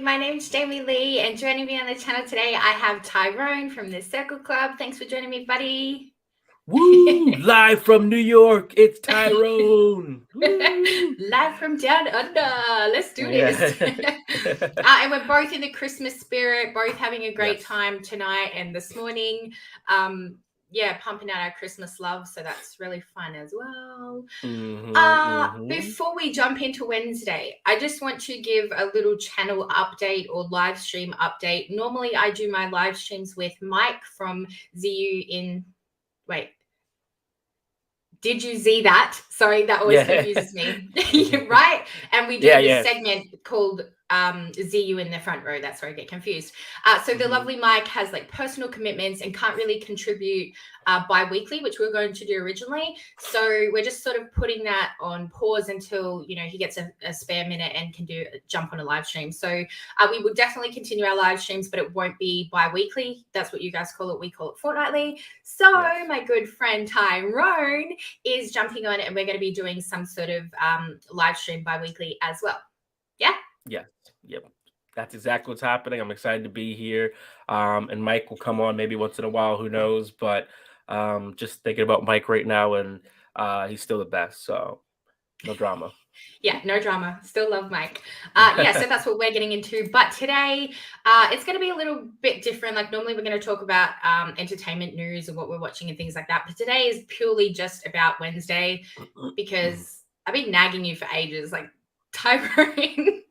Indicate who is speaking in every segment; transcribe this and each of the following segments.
Speaker 1: my name's Jamie Lee, and joining me on the channel today, I have Tyrone from the Circle Club. Thanks for joining me, buddy.
Speaker 2: Woo! Live from New York, it's Tyrone.
Speaker 1: Live from down under. Let's do this. And we're both in the Christmas spirit, both having a great time tonight and this morning. Pumping out our Christmas love, so that's really fun as well. Before we jump into Wednesday, I just want to give a little channel update or live stream update. Normally, I do my live streams with Mike from ZU in... Wait. Did you see that? Sorry, that always confuses me. Right? And we do this segment called ZU in the front row. That's where I get confused. So the lovely Mike has like personal commitments and can't really contribute bi-weekly, which we were going to do originally. So we're just sort of putting that on pause until, he gets a spare minute and can jump on a live stream. So we will definitely continue our live streams, but it won't be bi-weekly. That's what you guys call it. We call it fortnightly. So my good friend Tyrone is jumping on, and we're going to be doing some sort of live stream bi-weekly as well. Yeah?
Speaker 2: Yep. That's exactly what's happening. I'm excited to be here. And Mike will come on maybe once in a while, who knows, but just thinking about Mike right now, and he's still the best, so no drama.
Speaker 1: Yeah, no drama. Still love Mike. So that's what we're getting into. But today, it's going to be a little bit different. Like normally we're going to talk about entertainment news and what we're watching and things like that. But today is purely just about Wednesday, because I've been nagging you for ages. Like, Tyrone,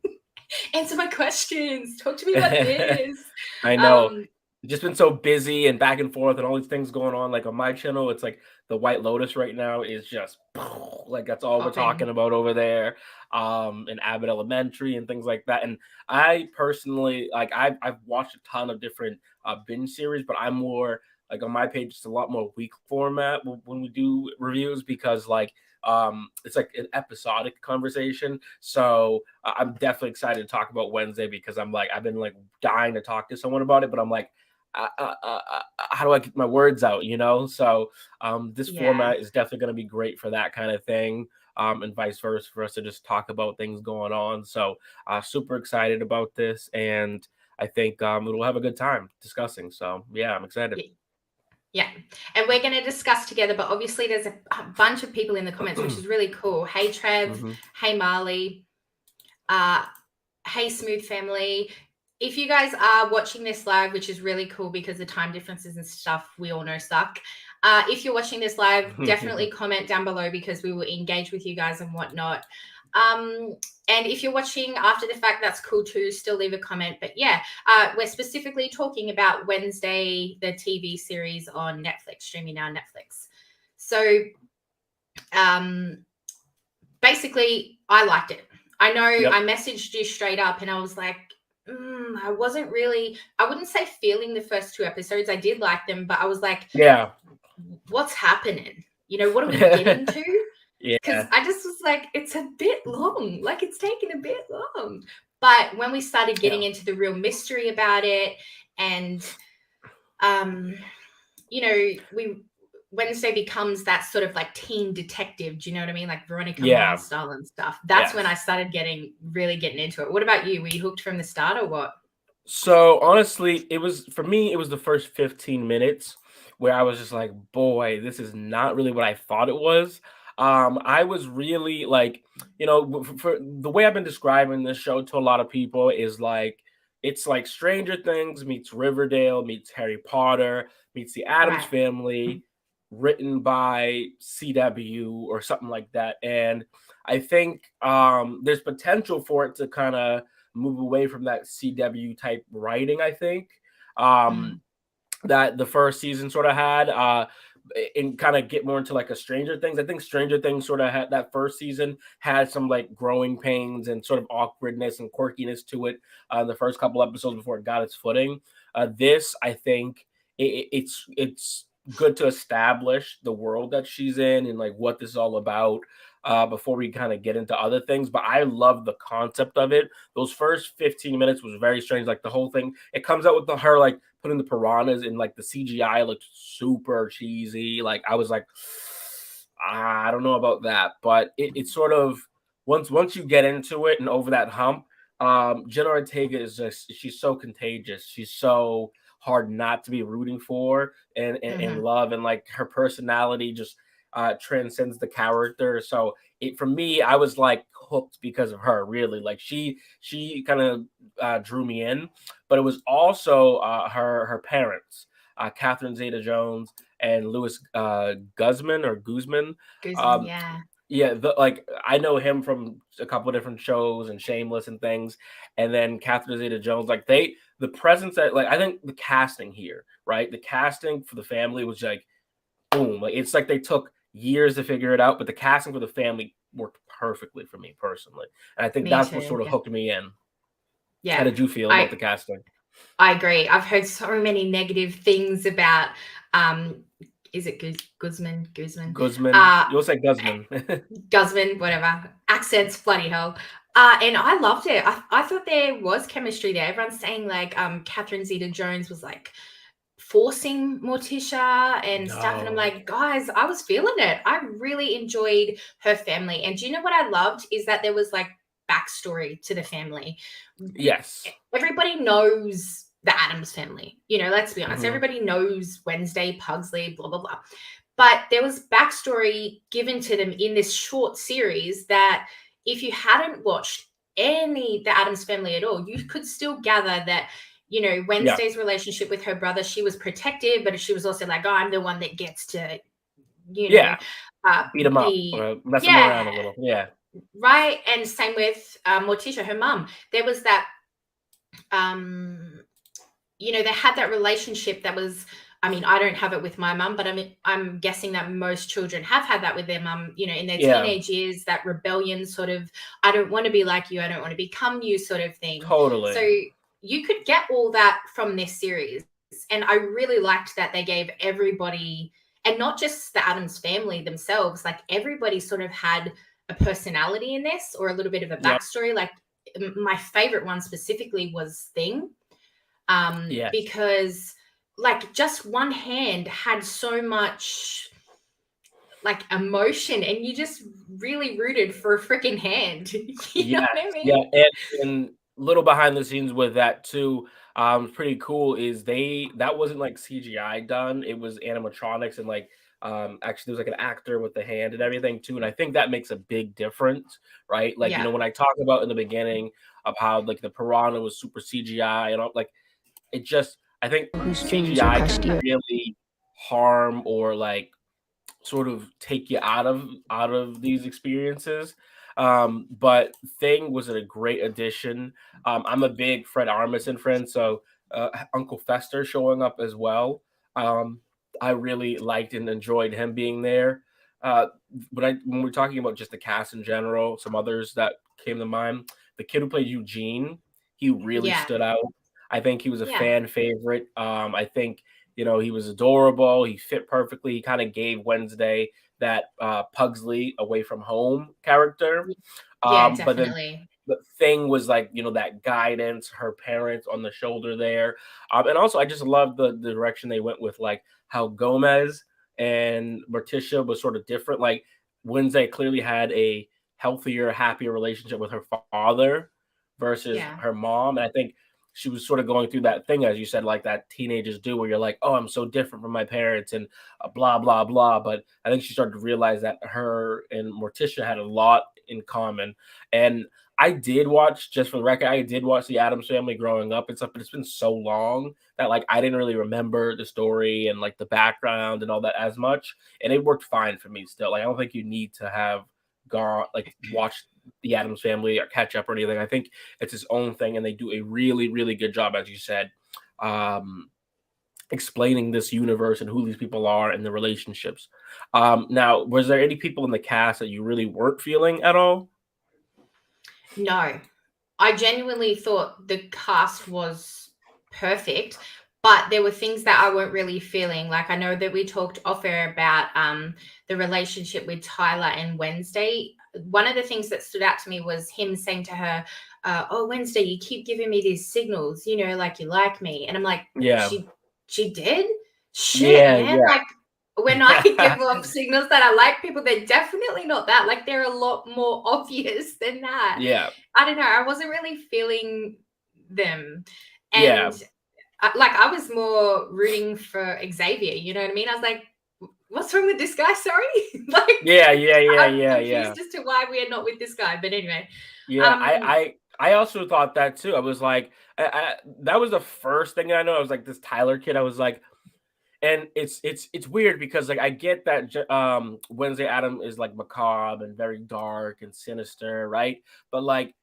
Speaker 1: answer my questions. Talk to me about this.
Speaker 2: I know. Just been so busy and back and forth and all these things going on. Like on my channel, it's like the White Lotus right now is just like that's all we're talking about over there. In Abbott Elementary and things like that. And I personally I've watched a ton of different binge series, but I'm more like on my page, it's a lot more week format when we do reviews, because it's like an episodic conversation. So I'm definitely excited to talk about Wednesday, because I've been like dying to talk to someone about it, but I'm like, how do I get my words out, So this format is definitely going to be great for that kind of thing, and vice versa, for us to just talk about things going on. So super excited about this, and I think we'll have a good time discussing. So yeah, I'm excited.
Speaker 1: Yeah, and we're going to discuss together, but obviously there's a bunch of people in the comments, which is really cool. Hey, Trev. Hey, Marley. Hey, Smooth Family. If you guys are watching this live, which is really cool because the time differences and stuff we all know suck. If you're watching this live, definitely comment down below, because we will engage with you guys and whatnot. And if you're watching after the fact, that's cool too. Still leave a comment. But yeah, we're specifically talking about Wednesday, the TV series on Netflix, streaming now on Netflix. So basically, I liked it. I know I messaged you straight up and I was like, I wasn't really, I wouldn't say feeling the first 2 episodes. I did like them, but I was like, what's happening? What are we getting to? Because I just was like, it's a bit long. Like, it's taken a bit long. But when we started getting into the real mystery about it, and, Wednesday becomes that sort of like teen detective. Do you know what I mean? Like Veronica Mars style and stuff. That's when I started really getting into it. What about you? Were you hooked from the start or what?
Speaker 2: So honestly, it was the first 15 minutes where I was just like, boy, this is not really what I thought it was. I was really like, for the way I've been describing this show to a lot of people is like, it's like Stranger Things meets Riverdale meets Harry Potter meets the Addams Family, written by CW or something like that. And I think there's potential for it to kind of move away from that CW type writing, I think, that the first season sort of had, and kind of get more into like a Stranger Things. I think Stranger Things sort of had that first season had some like growing pains and sort of awkwardness and quirkiness to it the first couple episodes before it got its footing. This, I think, it's good to establish the world that she's in and like what this is all about before we kind of get into other things. But I love the concept of it. Those first 15 minutes was very strange. Like the whole thing, it comes out with her like putting the piranhas in, like the CGI looked super cheesy. Like I was like, I don't know about that. But it sort of once you get into it and over that hump, Jenna Ortega is she's so contagious. She's so hard not to be rooting for and love, and like her personality just transcends the character. So for me, I was like hooked because of her. Really, like she kind of drew me in, but it was also her parents, Catherine Zeta-Jones and Louis Guzman.
Speaker 1: Guzman,
Speaker 2: Um,
Speaker 1: yeah.
Speaker 2: yeah, like I know him from a couple of different shows and Shameless and things, and then Catherine Zeta-Jones. Like the presence that, like, I think the casting here, right? The casting for the family was like boom. Like it's like they took years to figure it out, but the casting for the family worked perfectly for me personally, and I think
Speaker 1: Me
Speaker 2: that's what
Speaker 1: too.
Speaker 2: sort of
Speaker 1: Yeah.
Speaker 2: hooked me in.
Speaker 1: Yeah.
Speaker 2: How did you feel about the casting?
Speaker 1: I agree. I've heard so many negative things about is it Guzman?
Speaker 2: Guzman, you'll say Guzman.
Speaker 1: Guzman, whatever. Accents, bloody hell. And I loved it. I thought there was chemistry there. Everyone's saying like Catherine Zeta-Jones was like forcing Morticia and stuff. And I'm
Speaker 2: No.
Speaker 1: like, guys, I was feeling it. I really enjoyed her family. And do you know what I loved is that there was like backstory to the family.
Speaker 2: Yes.
Speaker 1: Everybody knows the Addams family. You know, let's be honest.
Speaker 2: Mhm.
Speaker 1: Everybody knows Wednesday, Pugsley, blah, blah, blah. But there was backstory given to them in this short series that if you hadn't watched the Addams family at all, you could still gather that, you know, Wednesday's relationship with her brother, she was protective, but she was also like, oh, I'm the one that gets to, you know,
Speaker 2: Yeah. Beat him up or mess him around
Speaker 1: yeah,
Speaker 2: a little. Yeah.
Speaker 1: right. And same with Morticia, her mum. There was that you know, they had that relationship that was, I mean, I don't have it with my mum, but I'm guessing that most children have had that with their mum, you know, in their
Speaker 2: Yeah.
Speaker 1: teenage years, that rebellion sort of, I don't want to be like you, I don't want to become you sort of thing.
Speaker 2: Totally.
Speaker 1: So you could get all that from this series. And I really liked that they gave everybody, and not just the Addams family themselves, like everybody sort of had a personality in this or a little bit of a backstory. Like my favorite one specifically was Thing,
Speaker 2: Yes.
Speaker 1: because like just one hand had so much like emotion and you just really rooted for a freaking hand. You know what I mean?
Speaker 2: Yeah, and little behind the scenes with that too, pretty cool is that wasn't like CGI done, it was animatronics, and like actually there was like an actor with the hand and everything too, and I think that makes a big difference, right? Like, you know,
Speaker 1: Yeah.
Speaker 2: when I talk about in the beginning of how like the piranha was super CGI and all, like it just, I think CGI can really harm or like sort of take you out of these experiences. But Thing was a great addition. I'm a big Fred Armisen friend, so Uncle Fester showing up as well. I really liked and enjoyed him being there. When we're talking about just the cast in general, some others that came to mind, the kid who played Eugene, he really
Speaker 1: Yeah.
Speaker 2: stood out. I think he was a
Speaker 1: Yeah.
Speaker 2: fan favorite. I think, you know, he was adorable. He fit perfectly. He kind of gave Wednesday that Pugsley away from home character.
Speaker 1: Yeah,
Speaker 2: But then
Speaker 1: definitely.
Speaker 2: the Thing was like, you know, that guidance, her parents on the shoulder there. And also, I just love the direction they went with, like how Gomez and Morticia was sort of different. Like Wednesday clearly had a healthier, happier relationship with her father versus
Speaker 1: Yeah.
Speaker 2: her mom. And I think she was sort of going through that thing, as you said, like that teenagers do, where you're like, oh, I'm so different from my parents and blah, blah, blah. But I think she started to realize that her and Morticia had a lot in common. And I did watch, just for the record, I did watch The Addams Family growing up and stuff, but it's been so long that like I didn't really remember the story and like the background and all that as much. And it worked fine for me still. Like I don't think you need to have gone like watched The Addams Family or catch up or anything. I think it's its own thing, and they do a really, really good job, as you said, explaining this universe and who these people are and the relationships. Now, was there any people in the cast that you really weren't feeling at all?
Speaker 1: No. I genuinely thought the cast was perfect, but there were things that I weren't really feeling. Like I know that we talked off air about the relationship with Tyler and Wednesday. One of the things that stood out to me was him saying to her, "Oh, Wednesday, you keep giving me these signals, you know, like you like me." And I'm like,
Speaker 2: Yeah.
Speaker 1: "She did? Shit,
Speaker 2: Yeah,
Speaker 1: man!
Speaker 2: yeah.
Speaker 1: Like." when I give off signals that I like people, they're definitely not that. Like, they're a lot more obvious than that.
Speaker 2: Yeah.
Speaker 1: I don't know. I wasn't really feeling them.
Speaker 2: Yeah.
Speaker 1: And I was more rooting for Xavier. You know what I mean? I was like, what's wrong with this guy? Sorry. Like, I'm confused as to why we are not with this guy. But anyway.
Speaker 2: Yeah, I also thought that too. I was like, that was the first thing I know. I was like, this Tyler kid. I was like, and it's weird because like I get that Wednesday Adam is like macabre and very dark and sinister, right? But like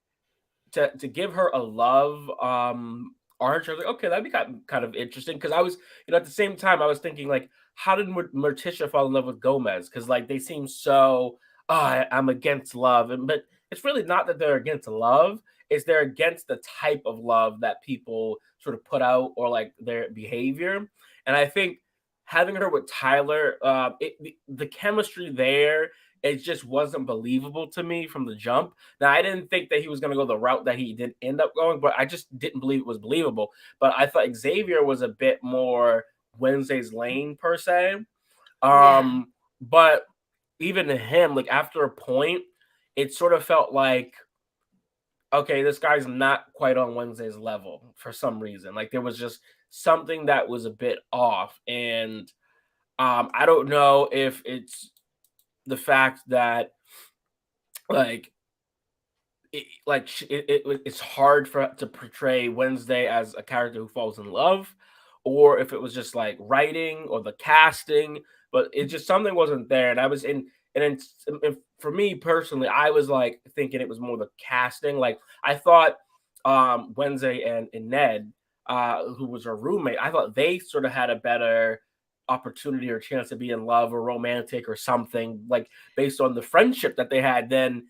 Speaker 2: to give her a love arch, I was like, okay, that'd be kind of interesting because I was, at the same time I was thinking like, how did Morticia fall in love with Gomez? Because like they seem so, I'm against love, but it's really not that they're against love. It's they're against the type of love that people sort of put out or like their behavior. And I think having her with Tyler, the chemistry there, it just wasn't believable to me from the jump. Now, I didn't think that he was going to go the route that he did end up going, but I just didn't believe it was believable. But I thought Xavier was a bit more Wednesday's lane per se. But even to him, like after a point, it sort of felt like, okay, this guy's not quite on Wednesday's level for some reason. Like there was just something that was a bit off. And I don't know if it's the fact that like it's hard to portray Wednesday as a character who falls in love, or if it was just like writing or the casting, but it just something wasn't there. And I was in, and for me personally, I was like thinking it was more the casting. Like I thought Wednesday and Ned, who was her roommate, I thought they sort of had a better opportunity or chance to be in love or romantic or something like based on the friendship that they had than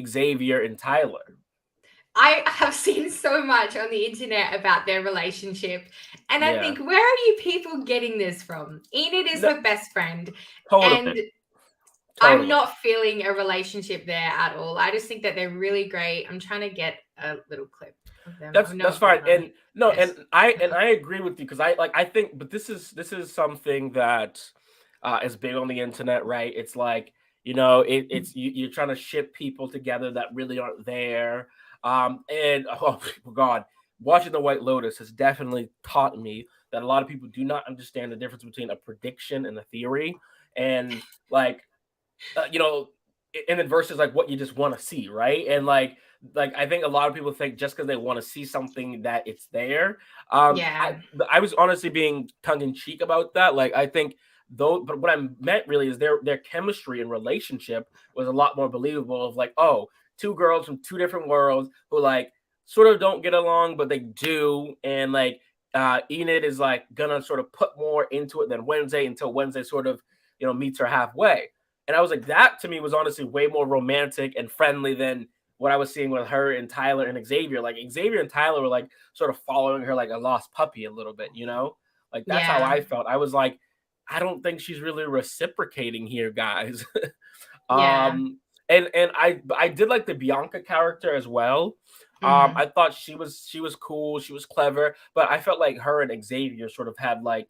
Speaker 2: Xavier and Tyler.
Speaker 1: I have seen so much on the internet about their relationship, and I think, where are you people getting this from? Enid is her best friend, and I'm not feeling a relationship there at all. I just think that they're really great. I'm trying to get a little clip of them.
Speaker 2: That's fine, and no, yes. and I agree with you because I think, but this is something that is big on the internet, right? It's like it's you're trying to ship people together that really aren't there. And oh God, watching The White Lotus has definitely taught me that a lot of people do not understand the difference between a prediction and a theory, and like and then versus like what you just want to see, right? And like I think a lot of people think just because they want to see something that it's there. I was honestly being tongue in cheek about that. Like I think though, but what I meant really is their chemistry and relationship was a lot more believable. Of like, oh, two girls from two different worlds who like sort of don't get along, but they do, and like Enid is like gonna sort of put more into it than Wednesday until Wednesday sort of meets her halfway. And I was like, that to me was honestly way more romantic and friendly than what I was seeing with her and Tyler and Xavier. Like Xavier and Tyler were like sort of following her like a lost puppy a little bit, Like that's how I felt. I was like, I don't think she's really reciprocating here, guys. And I did like the Bianca character as well. I thought she was cool, she was clever, but I felt like her and Xavier sort of had like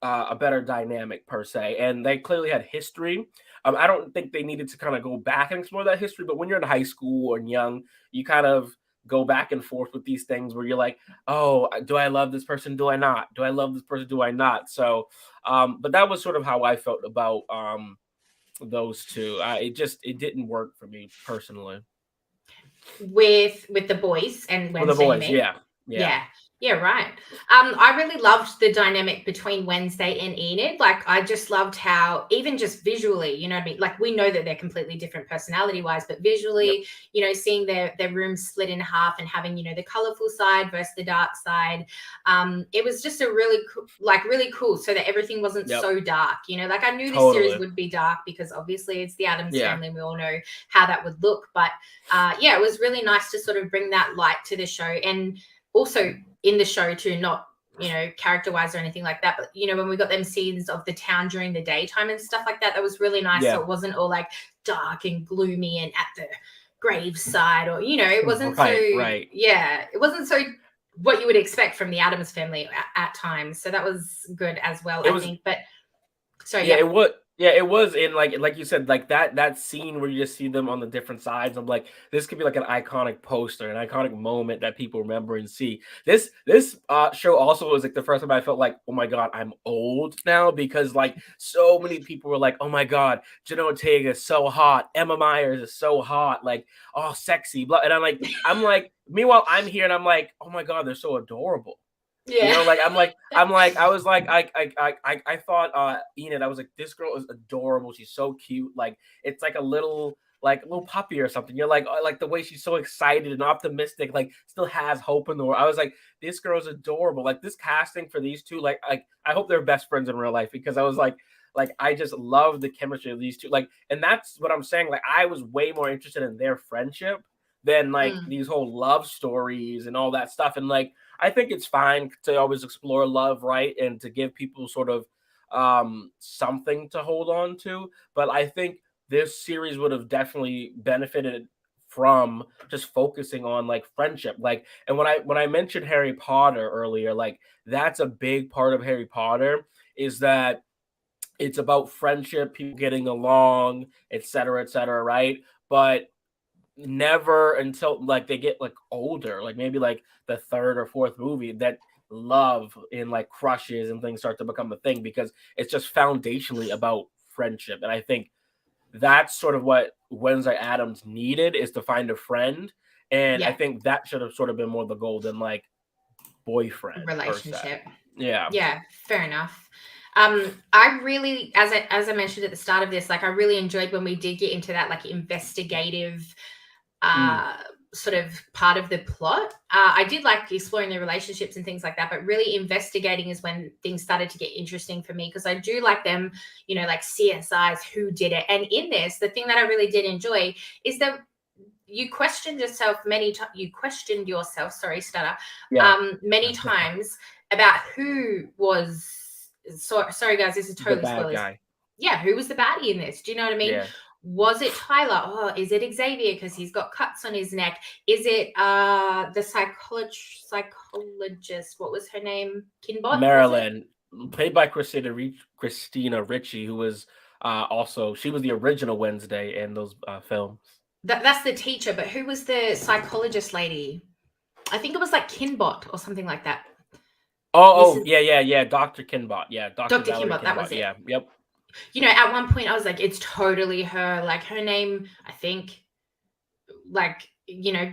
Speaker 2: a better dynamic per se, and they clearly had history. I don't think they needed to kind of go back and explore that history, but when you're in high school and young, you kind of go back and forth with these things where you're like, oh, do I love this person? Do I not? Do I love this person? Do I not? So, but that was sort of how I felt about those two. It didn't work for me personally.
Speaker 1: With the boys and Wednesday,
Speaker 2: with the boys,
Speaker 1: yeah, right. I really loved the dynamic between Wednesday and Enid. Like, I just loved how, even just visually, you know what I mean? Like, we know that they're completely different personality-wise, but visually, seeing their rooms split in half and having, the colorful side versus the dark side, it was just a really cool, so that everything wasn't so dark. Like, I knew this series would be dark because obviously it's the Addams family. We all know how that would look, but it was really nice to sort of bring that light to the show. And also in the show too, not character wise or anything like that, but when we got them scenes of the town during the daytime and stuff like that, that was really nice. So it wasn't all like dark and gloomy and at the graveside, or it wasn't it wasn't so what you would expect from the Addams family at times. So that was good as well, I think. But So
Speaker 2: Yeah, it was. Yeah, it was in like you said, like that scene where you just see them on the different sides. I'm like, this could be like an iconic poster, an iconic moment that people remember and see. This show also was like the first time I felt like, oh my god, I'm old now, because like so many people were like, oh my god, Jenna Ortega is so hot, Emma Myers is so hot, like, oh, sexy, blah. And I'm like, meanwhile I'm here and I'm like, oh my god, they're so adorable. You
Speaker 1: yeah.
Speaker 2: know, like I was like, I thought Enid, I was like, this girl is adorable. She's so cute. Like it's like a little puppy or something. You're like the way she's so excited and optimistic, like still has hope in the world. I was like, this girl's adorable. Like this casting for these two, like I hope they're best friends in real life, because I was like I just love the chemistry of these two. Like, and that's what I'm saying. Like I was way more interested in their friendship than like these whole love stories and all that stuff. And like I think it's fine to always explore love, right? And to give people sort of something to hold on to. But I think this series would have definitely benefited from just focusing on like friendship. Like, and when I mentioned Harry Potter earlier, like that's a big part of Harry Potter, is that it's about friendship, people getting along, et cetera, right? But never until like they get like older, like maybe like the third or fourth movie, that love and like crushes and things start to become a thing, because it's just foundationally about friendship. And I think that's sort of what Wednesday Adams needed, is to find a friend. And I
Speaker 1: Yeah.
Speaker 2: think that should have sort of been more the goal than like boyfriend per se.
Speaker 1: Relationship.
Speaker 2: Yeah.
Speaker 1: Yeah, fair enough. I really, as I mentioned at the start of this, like I really enjoyed when we did get into that like investigative sort of part of the plot. I did like exploring the relationships and things like that, but really investigating is when things started to get interesting for me, because I do like them, you know, like CSIs, who did it. And in this, the thing that I really did enjoy is that you questioned yourself many times. You questioned yourself, sorry, stutter,
Speaker 2: Yeah.
Speaker 1: many times about who was. Sorry, guys, this is
Speaker 2: The
Speaker 1: totally
Speaker 2: bad
Speaker 1: spoilers.
Speaker 2: guy.
Speaker 1: Yeah, who was the baddie in this? Do you know what I mean?
Speaker 2: Yeah.
Speaker 1: Was it Tyler? Oh, is it Xavier because he's got cuts on his neck? Is it the psychologist? What was her name? Kinbot, was it?
Speaker 2: Marilyn, played by Christina Ricci, who was also, she was the original Wednesday in those films.
Speaker 1: That's the teacher, but who was the psychologist lady? I think it was like Kinbot or something like that.
Speaker 2: Yeah, Dr. Kinbot. Yeah, Dr.
Speaker 1: Dr.
Speaker 2: Valerie
Speaker 1: Kinbot, that was it.
Speaker 2: Yeah, yep.
Speaker 1: You know, at one point I was like, it's totally her. Like her name, I think, like, you know,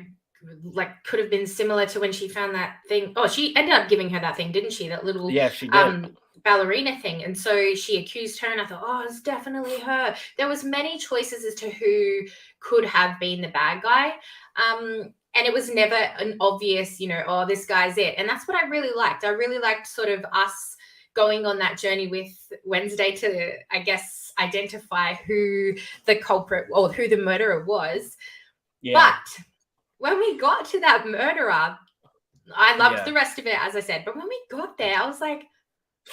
Speaker 1: like could have been similar to when she found that thing. Oh, she ended up giving her that thing, didn't she? That little
Speaker 2: Yeah, she did.
Speaker 1: ballerina thing. And so she accused her, and I thought, oh, it's definitely her. There was many choices as to who could have been the bad guy. And it was never an obvious, you know, oh, this guy's it. And that's what I really liked. I really liked sort of us going on that journey with Wednesday to, I guess, identify who the culprit or who the murderer was.
Speaker 2: Yeah.
Speaker 1: But when we got to that murderer, I loved the rest of it, as I said. But when we got there, I was like,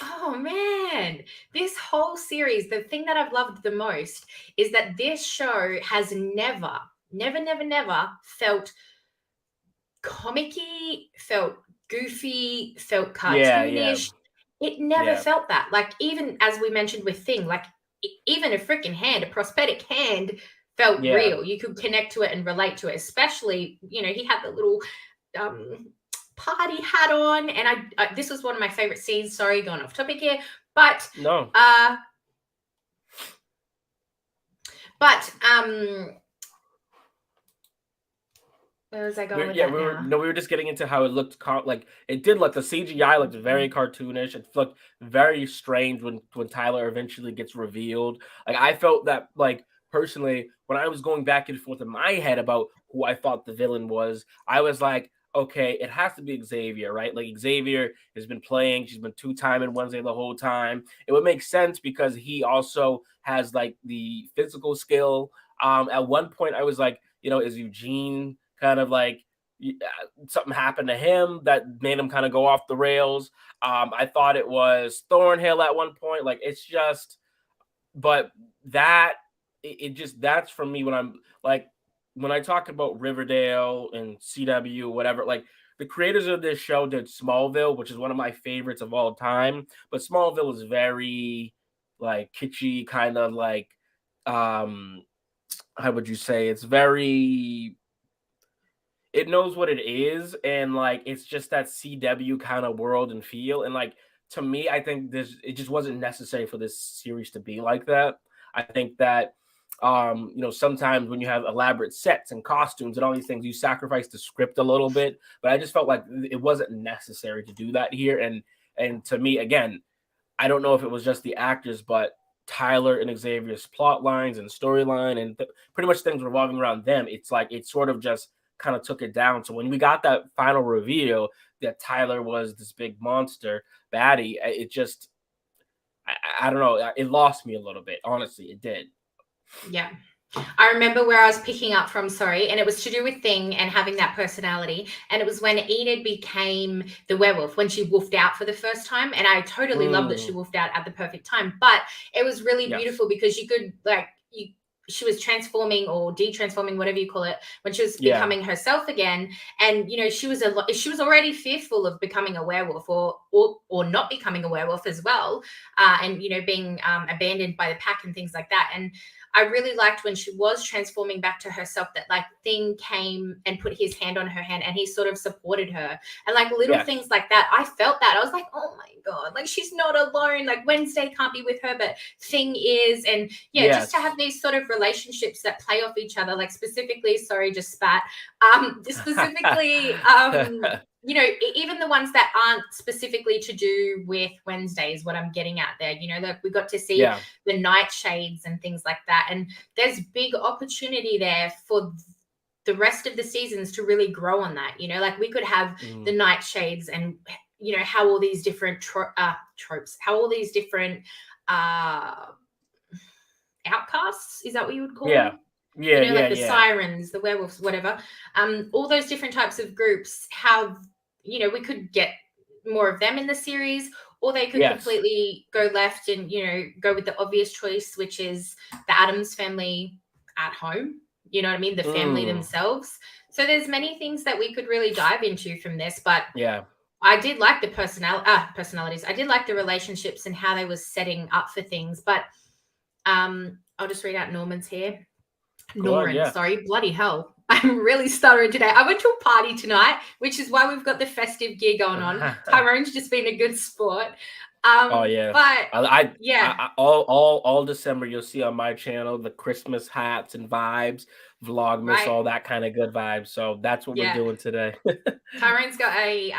Speaker 1: oh man, this whole series, the thing that I've loved the most is that this show has never felt comicky, felt goofy, felt cartoonish. It never felt that. Like, even as we mentioned with Thing, like even a freaking hand, a prosthetic hand, felt real. You could connect to it and relate to it, especially, you know, he had the little party hat on. And I this was one of my favorite scenes. Sorry, going off topic here. But
Speaker 2: no.
Speaker 1: Where was I going with that now?
Speaker 2: We were just getting into how it looked. Like it did look. The CGI looked very cartoonish. It looked very strange when Tyler eventually gets revealed. Like I felt that, like personally, when I was going back and forth in my head about who I thought the villain was, I was like, okay, it has to be Xavier, right? Like Xavier has been playing. She's been two-timing Wednesday the whole time. It would make sense because he also has like the physical skill. At one point, I was like, you know, is Eugene kind of like something happened to him that made him kind of go off the rails? I thought it was Thornhill at one point. Like it's just, but that it just, that's for me when I'm like, when I talk about Riverdale and CW, whatever, like the creators of this show did Smallville, which is one of my favorites of all time. But Smallville is very like kitschy kind of like how would you say, it's very, it knows what it is, and like it's just that CW kind of world and feel. And like to me, I think it just wasn't necessary for this series to be like that. I think that sometimes when you have elaborate sets and costumes and all these things, you sacrifice the script a little bit. But I just felt like it wasn't necessary to do that here. And to me, again, I don't know if it was just the actors, but Tyler and Xavier's plot lines and storyline and pretty much things revolving around them, it's like it sort of just kind of took it down. So when we got that final reveal that Tyler was this big monster baddie, it just, I don't know, it lost me a little bit. Honestly, it did.
Speaker 1: Yeah. I remember where I was picking up from, sorry, and it was to do with Thing and having that personality. And it was when Enid became the werewolf, when she woofed out for the first time. And I totally love that she woofed out at the perfect time. But it was really beautiful because you could, like, she was transforming or de-transforming, whatever you call it, when she was becoming herself again. And she was already fearful of becoming a werewolf or not becoming a werewolf as well, and being abandoned by the pack and things like that. And I really liked when she was transforming back to herself, that like Thing came and put his hand on her hand and he sort of supported her, and like little things like that. I felt that. I was like, oh my God, like she's not alone. Like Wednesday can't be with her, but Thing is. And just to have these sort of relationships that play off each other, like specifically, sorry, just spat, specifically, even the ones that aren't specifically to do with Wednesday is what I'm getting at there. Like we got to see the nightshades and things like that. And there's big opportunity there for the rest of the seasons to really grow on that. Like we could have the nightshades and, how all these different tropes, how all these different outcasts, is that what you would call them? Like the sirens, the werewolves, whatever. All those different types of groups, how we could get more of them in the series, or they could completely go left and go with the obvious choice, which is the Addams family at home. You know what I mean? The family themselves. So there's many things that we could really dive into from this, but I did like the personalities. I did like the relationships and how they was setting up for things. But I'll just read out Norman's here. Sorry, bloody hell. I'm really stuttering today. I went to a party tonight, which is why we've got the festive gear going on. Tyrone's just been a good sport. But
Speaker 2: all December you'll see on my channel the Christmas hats and vibes, Vlogmas, all that kind of good vibes. So that's what we're doing today.
Speaker 1: Tyrone's got a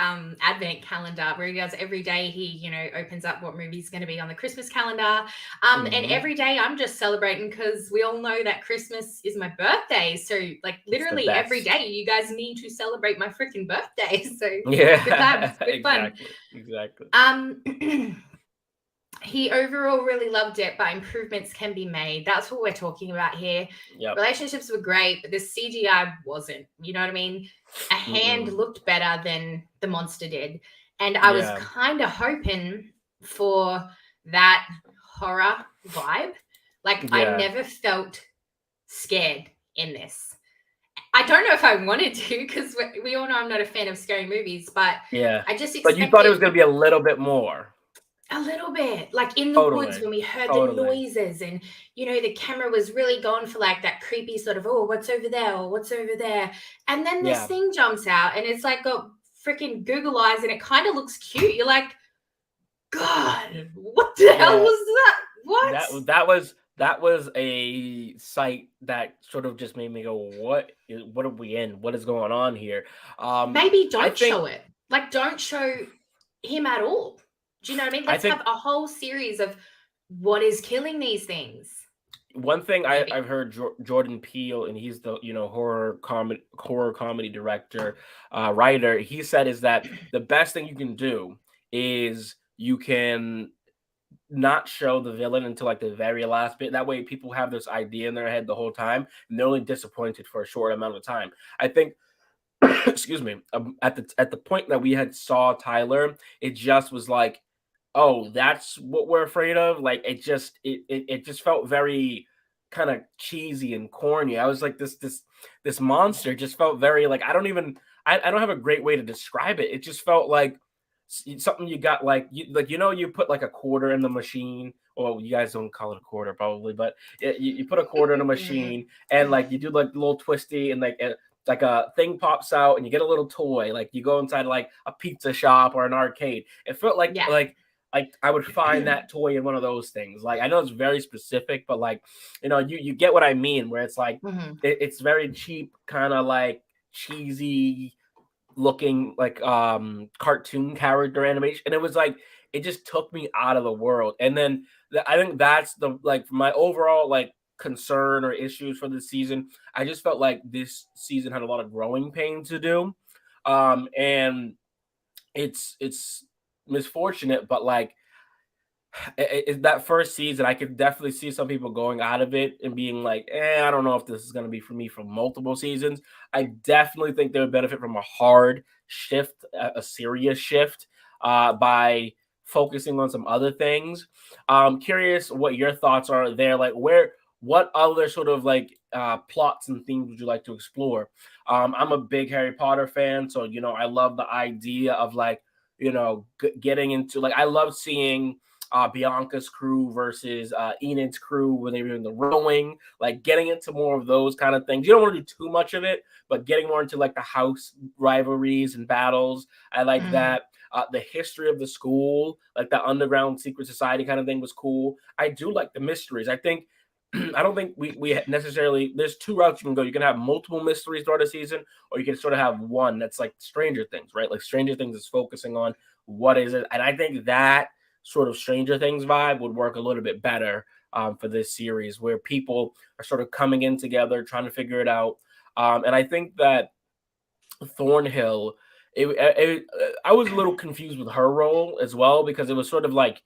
Speaker 1: advent calendar where he does every day. He opens up what movie's going to be on the Christmas calendar, and every day I'm just celebrating because we all know that Christmas is my birthday. So like literally every day you guys need to celebrate my freaking birthday. So good times, good fun.
Speaker 2: Exactly.
Speaker 1: He overall really loved it, but improvements can be made. That's what we're talking about here. Relationships were great, but the CGI wasn't. You know what I mean? A hand looked better than the monster did. And I was kind of hoping for that horror vibe. Like I never felt scared in this. I don't know if I wanted to, because we all know I'm not a fan of scary movies, but I just expected...
Speaker 2: But you thought it was going to be a little bit more.
Speaker 1: A little bit, like in the woods when we heard the noises, and the camera was really going for like that creepy sort of, oh, what's over there or what's over there, and then this thing jumps out and it's like got freaking Google eyes and it kind of looks cute. You're like, God, what the hell was that? What?
Speaker 2: That was a sight that sort of just made me go, what are we in? What is going on here?
Speaker 1: Maybe don't show it. Like, don't show him at all. Do you know what I mean? Let's have a whole series of what is killing these things.
Speaker 2: One thing I've heard Jordan Peele, and he's the horror comedy director, writer. He said is that the best thing you can do is you can not show the villain until like the very last bit. That way, people have this idea in their head the whole time, and they're only disappointed for a short amount of time. I think. Excuse me. At the point that we had saw Tyler, it just was like, oh, that's what we're afraid of. Like it just felt very kind of cheesy and corny. I was like, this monster just felt very like I don't have a great way to describe it. It just felt like something you got like you put like a quarter in the machine well, you guys don't call it a quarter probably, but you put a quarter in a machine and like you do like the little twisty and like a thing pops out and you get a little toy. Like you go inside like a pizza shop or an arcade. It felt like I would find that toy in one of those things. Like I know it's very specific, but like you get what I mean. Where it's like it's very cheap, kind of like cheesy looking like cartoon character animation, and it was like it just took me out of the world. And then I think that's the like my overall like concern or issues for this season. I just felt like this season had a lot of growing pains to do, and it's misfortunate, but like that first season, I could definitely see some people going out of it and being like, I don't know if this is going to be for me for multiple seasons. I definitely think they would benefit from a hard shift, a serious shift, by focusing on some other things. Curious what your thoughts are there. Like, what other sort of like plots and themes would you like to explore? I'm a big Harry Potter fan, so I love the idea of like getting into like I love seeing Bianca's crew versus Enid's crew when they were doing the rowing, like getting into more of those kind of things. You don't want to do too much of it, but getting more into like the house rivalries and battles. I like that. The history of the school, like the underground secret society kind of thing was cool. I do like the mysteries. I don't think we necessarily, there's two routes you can go. You can have multiple mysteries throughout a season, or you can sort of have one that's like Stranger Things, right? Like Stranger Things is focusing on what is it. And I think that sort of Stranger Things vibe would work a little bit better for this series, where people are sort of coming in together, trying to figure it out. And I think that Thornhill, I was a little confused with her role as well, because it was sort of like,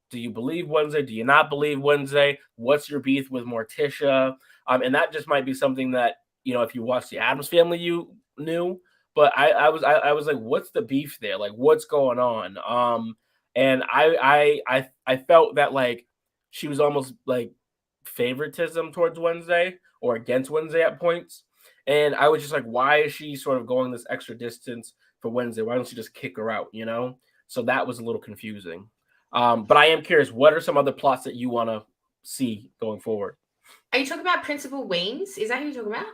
Speaker 2: do you believe Wednesday? Do you not believe Wednesday? What's your beef with Morticia? And that just might be something that, if you watch the Addams Family, you knew. But I was like, what's the beef there? Like, what's going on? And I felt that like she was almost like favoritism towards Wednesday or against Wednesday at points. And I was just like, why is she sort of going this extra distance for Wednesday? Why don't you just kick her out? So that was a little confusing. But I am curious, what are some other plots that you want to see going forward?
Speaker 1: Are you talking about Principal Weems? Is that who you're talking about?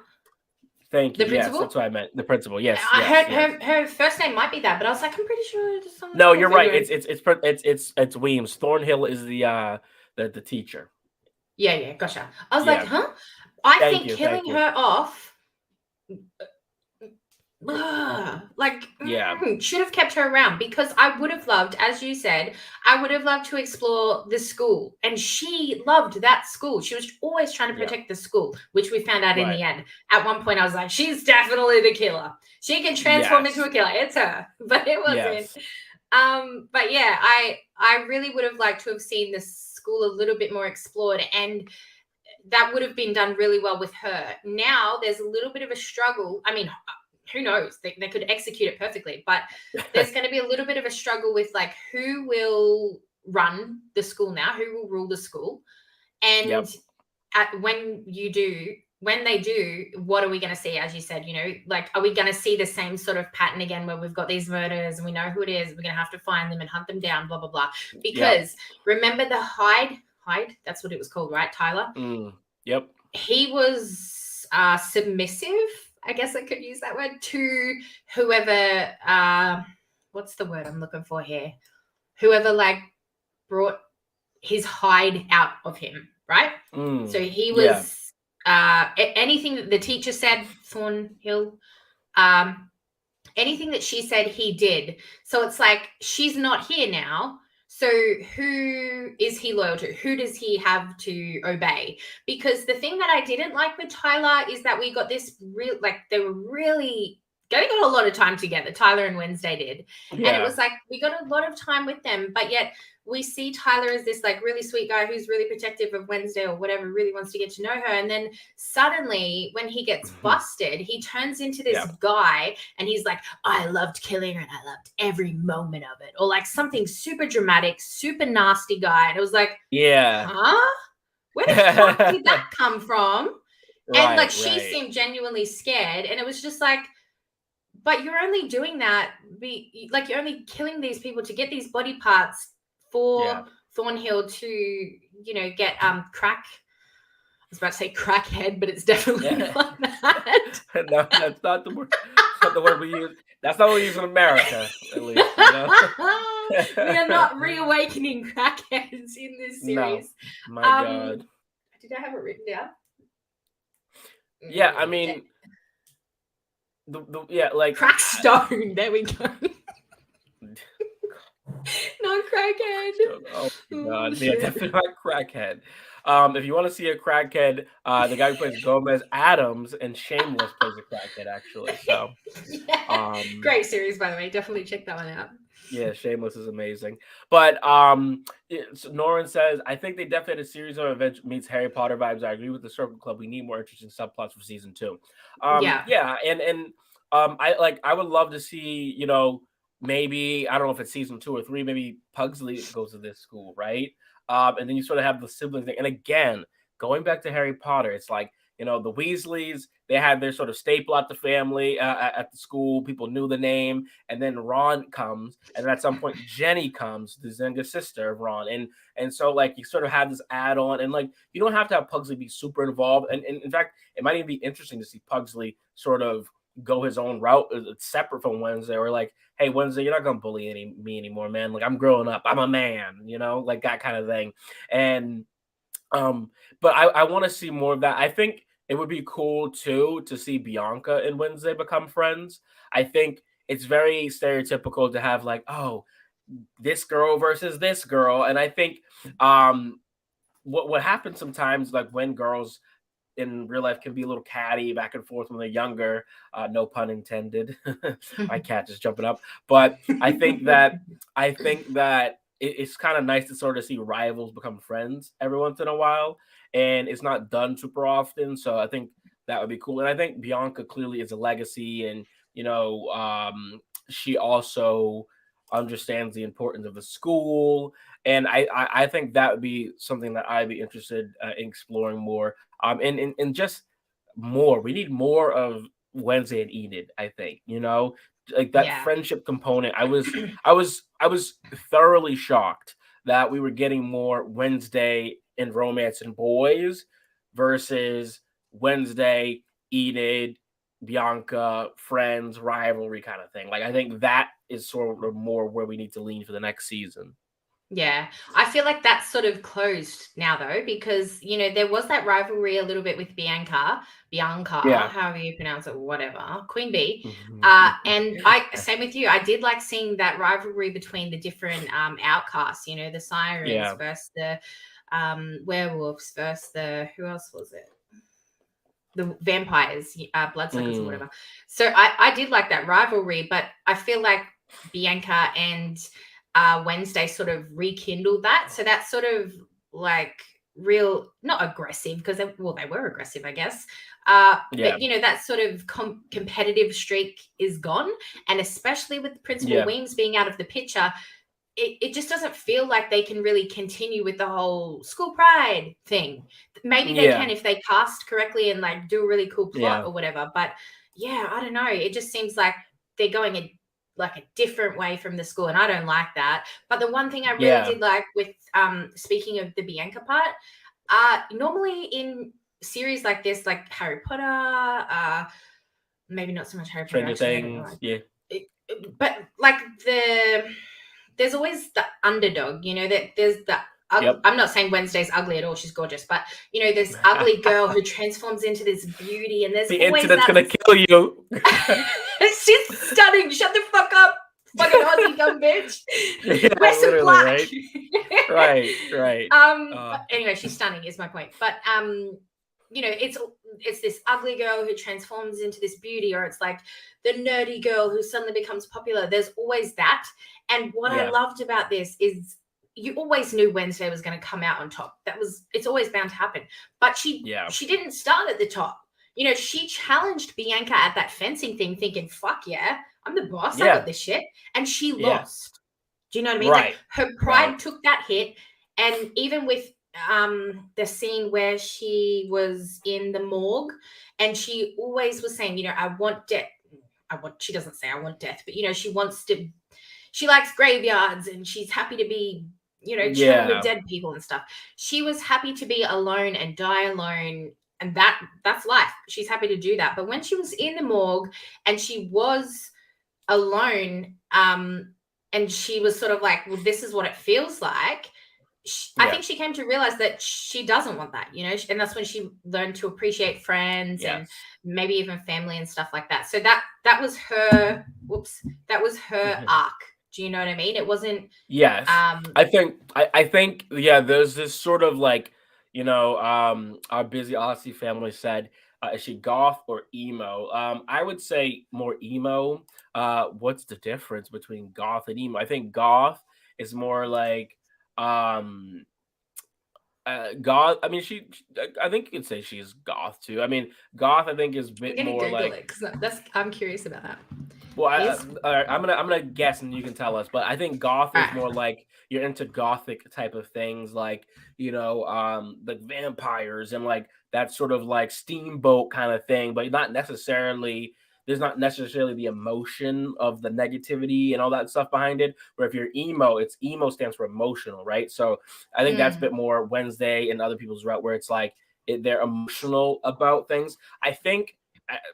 Speaker 2: Thank you. Yes, that's what I meant. The principal. Yes.
Speaker 1: I heard her first name might be that, but I was like, I'm pretty sure it's something.
Speaker 2: No, you're right. It's Weems. Thornhill is the teacher.
Speaker 1: Yeah, gotcha. I was like, huh? I think killing her off should have kept her around, because I would have loved, as you said, I would have loved to explore the school, and she loved that school. She was always trying to protect the school, which we found out in the end. At one point I was like, she's definitely the killer. She can transform into a killer. It's her. But it wasn't. But yeah, I really would have liked to have seen the school a little bit more explored, and that would have been done really well with her. Now there's a little bit of a struggle. I mean, who knows? They could execute it perfectly, but there's going to be a little bit of a struggle with like who will run the school now, who will rule the school, and when they do, what are we going to see? As you said, like, are we going to see the same sort of pattern again, where we've got these murders and we know who it is? We're going to have to find them and hunt them down, blah blah blah. Because remember the Hyde, that's what it was called, right, Tyler?
Speaker 2: Yep.
Speaker 1: He was submissive, I guess I could use that word, to whoever, what's the word I'm looking for here? Whoever like brought his hide out of him, right? So he was anything that the teacher said, Thornhill, anything that she said, he did. So it's like, she's not here now. So who is he loyal to? Who does he have to obey? Because the thing that I didn't like with Tyler is that we got this real, like, they were really got a lot of time together. Tyler and Wednesday did. And it was like, we got a lot of time with them, but yet we see Tyler as this like really sweet guy who's really protective of Wednesday or whatever, really wants to get to know her. And then suddenly when he gets busted, he turns into this guy and he's like, I loved killing her and I loved every moment of it. Or like something super dramatic, super nasty guy. And it was like, huh? Where the fuck did that come from? And like, she seemed genuinely scared. And it was just like, but you're only doing that, you're only killing these people to get these body parts for Thornhill to get crack. I was about to say crackhead, but it's definitely not that.
Speaker 2: No, that's not the word. That's not the word we use. That's not what we use in America, at least.
Speaker 1: We are not reawakening crackheads in this series.
Speaker 2: No, my God.
Speaker 1: Did I have it written down?
Speaker 2: Yeah, I mean, like
Speaker 1: crack stone. There we go. Not crackhead.
Speaker 2: Oh my God. Yeah, definitely not crackhead. If you want to see a crackhead, the guy who plays Gomez Adams and Shameless plays a crackhead, actually. So,
Speaker 1: great series, by the way. Definitely check that one out.
Speaker 2: Yeah, Shameless is amazing. But Norin says, I think they definitely had a series of events meets Harry Potter vibes. I agree with the Circle Club. We need more interesting subplots for season 2. Yeah, and I would love to see, maybe, I don't know if it's season 2 or 3, maybe Pugsley goes to this school, right? And then you sort of have the siblings thing. And again, going back to Harry Potter, it's like, the Weasleys, they had their sort of staple at the family, at the school. People knew the name. And then Ron comes. And then at some point, Jenny comes, the younger sister of Ron. And so, like, you sort of have this add-on. And, like, you don't have to have Pugsley be super involved. And in fact, it might even be interesting to see Pugsley sort of go his own route. It's separate from Wednesday. Or, like, hey, Wednesday, you're not going to bully me anymore, man. Like, I'm growing up. I'm a man, like that kind of thing. And but I want to see more of that. I think it would be cool too to see Bianca and Wednesday become friends. I think it's very stereotypical to have like, oh, this girl versus this girl. And I think what happens sometimes, like when girls in real life can be a little catty back and forth when they're younger, no pun intended. My cat just jumping up. But I think that it's kind of nice to sort of see rivals become friends every once in a while, and it's not done super often. So I think that would be cool. And I think Bianca clearly is a legacy, and she also understands the importance of the school, and I think that would be something that I'd be interested in exploring more. And just more. We need more of Wednesday and Enid. I think like that friendship component. I was thoroughly shocked that we were getting more Wednesday in Romance and Boys versus Wednesday, Enid, Bianca, friends, rivalry kind of thing. Like I think that is sort of more where we need to lean for the next season.
Speaker 1: Yeah, I feel like that's sort of closed now though, because there was that rivalry a little bit with Bianca, however you pronounce it, whatever, Queen Bee. And same with you. I did like seeing that rivalry between the different outcasts, the Sirens versus the werewolves versus who else was it? The vampires, bloodsuckers or whatever. So I did like that rivalry, but I feel like Bianca and Wednesday sort of rekindled that. So that's sort of like real, not aggressive, because they were aggressive, I guess. But that sort of competitive streak is gone. And especially with Principal Weems being out of the picture, it just doesn't feel like they can really continue with the whole school pride thing. Maybe they can if they cast correctly and like do a really cool plot or whatever. But I don't know. It just seems like they're going a different way from the school, and I don't like that. But the one thing I really did like with speaking of the Bianca part, normally in series like this, like Harry Potter, maybe not so much Harry Potter,
Speaker 2: Things,
Speaker 1: but like there's always the underdog, that there's the I'm not saying Wednesday's ugly at all. She's gorgeous. But, this ugly girl who transforms into this beauty. And there's
Speaker 2: the
Speaker 1: always
Speaker 2: internet's going to kill you.
Speaker 1: She's stunning. Shut the fuck up. Fucking Aussie dumb bitch. Wear some black.
Speaker 2: Right. Right.
Speaker 1: But anyway, she's stunning is my point. But, it's this ugly girl who transforms into this beauty, or it's like the nerdy girl who suddenly becomes popular. There's always that. And what I loved about this is you always knew Wednesday was going to come out on top. It's always bound to happen. But she didn't start at the top. She challenged Bianca at that fencing thing thinking, fuck yeah, I'm the boss. I got this shit. And she lost. Do you know what I mean?
Speaker 2: Right.
Speaker 1: Like her pride took that hit. And even with the scene where she was in the morgue and she always was saying, I want death. She doesn't say I want death, but she likes graveyards and she's happy to be chilling with dead people and stuff. She was happy to be alone and die alone, and that's life. She's happy to do that. But when she was in the morgue and she was alone, and she was sort of like, well, this is what it feels like. I think she came to realize that she doesn't want that, and that's when she learned to appreciate friends and maybe even family and stuff like that. So that was her. That was her arc. Do you know what I mean? It wasn't.
Speaker 2: Yes. I think there's this sort of like, our busy Aussie family said, is she goth or emo? I would say more emo. What's the difference between goth and emo? I think goth is more like goth. I mean, I think you could say she's goth too. I mean, goth I think is a bit more like.
Speaker 1: It, 'cause I'm curious about that.
Speaker 2: Well, I'm gonna guess and you can tell us, but I think goth is more like you're into gothic type of things, like like vampires and like that sort of like steamboat kind of thing, but there's not necessarily the emotion of the negativity and all that stuff behind it. Where if you're emo, emo stands for emotional, right? So I think that's a bit more Wednesday and other people's route, where it's like they're emotional about things. I think,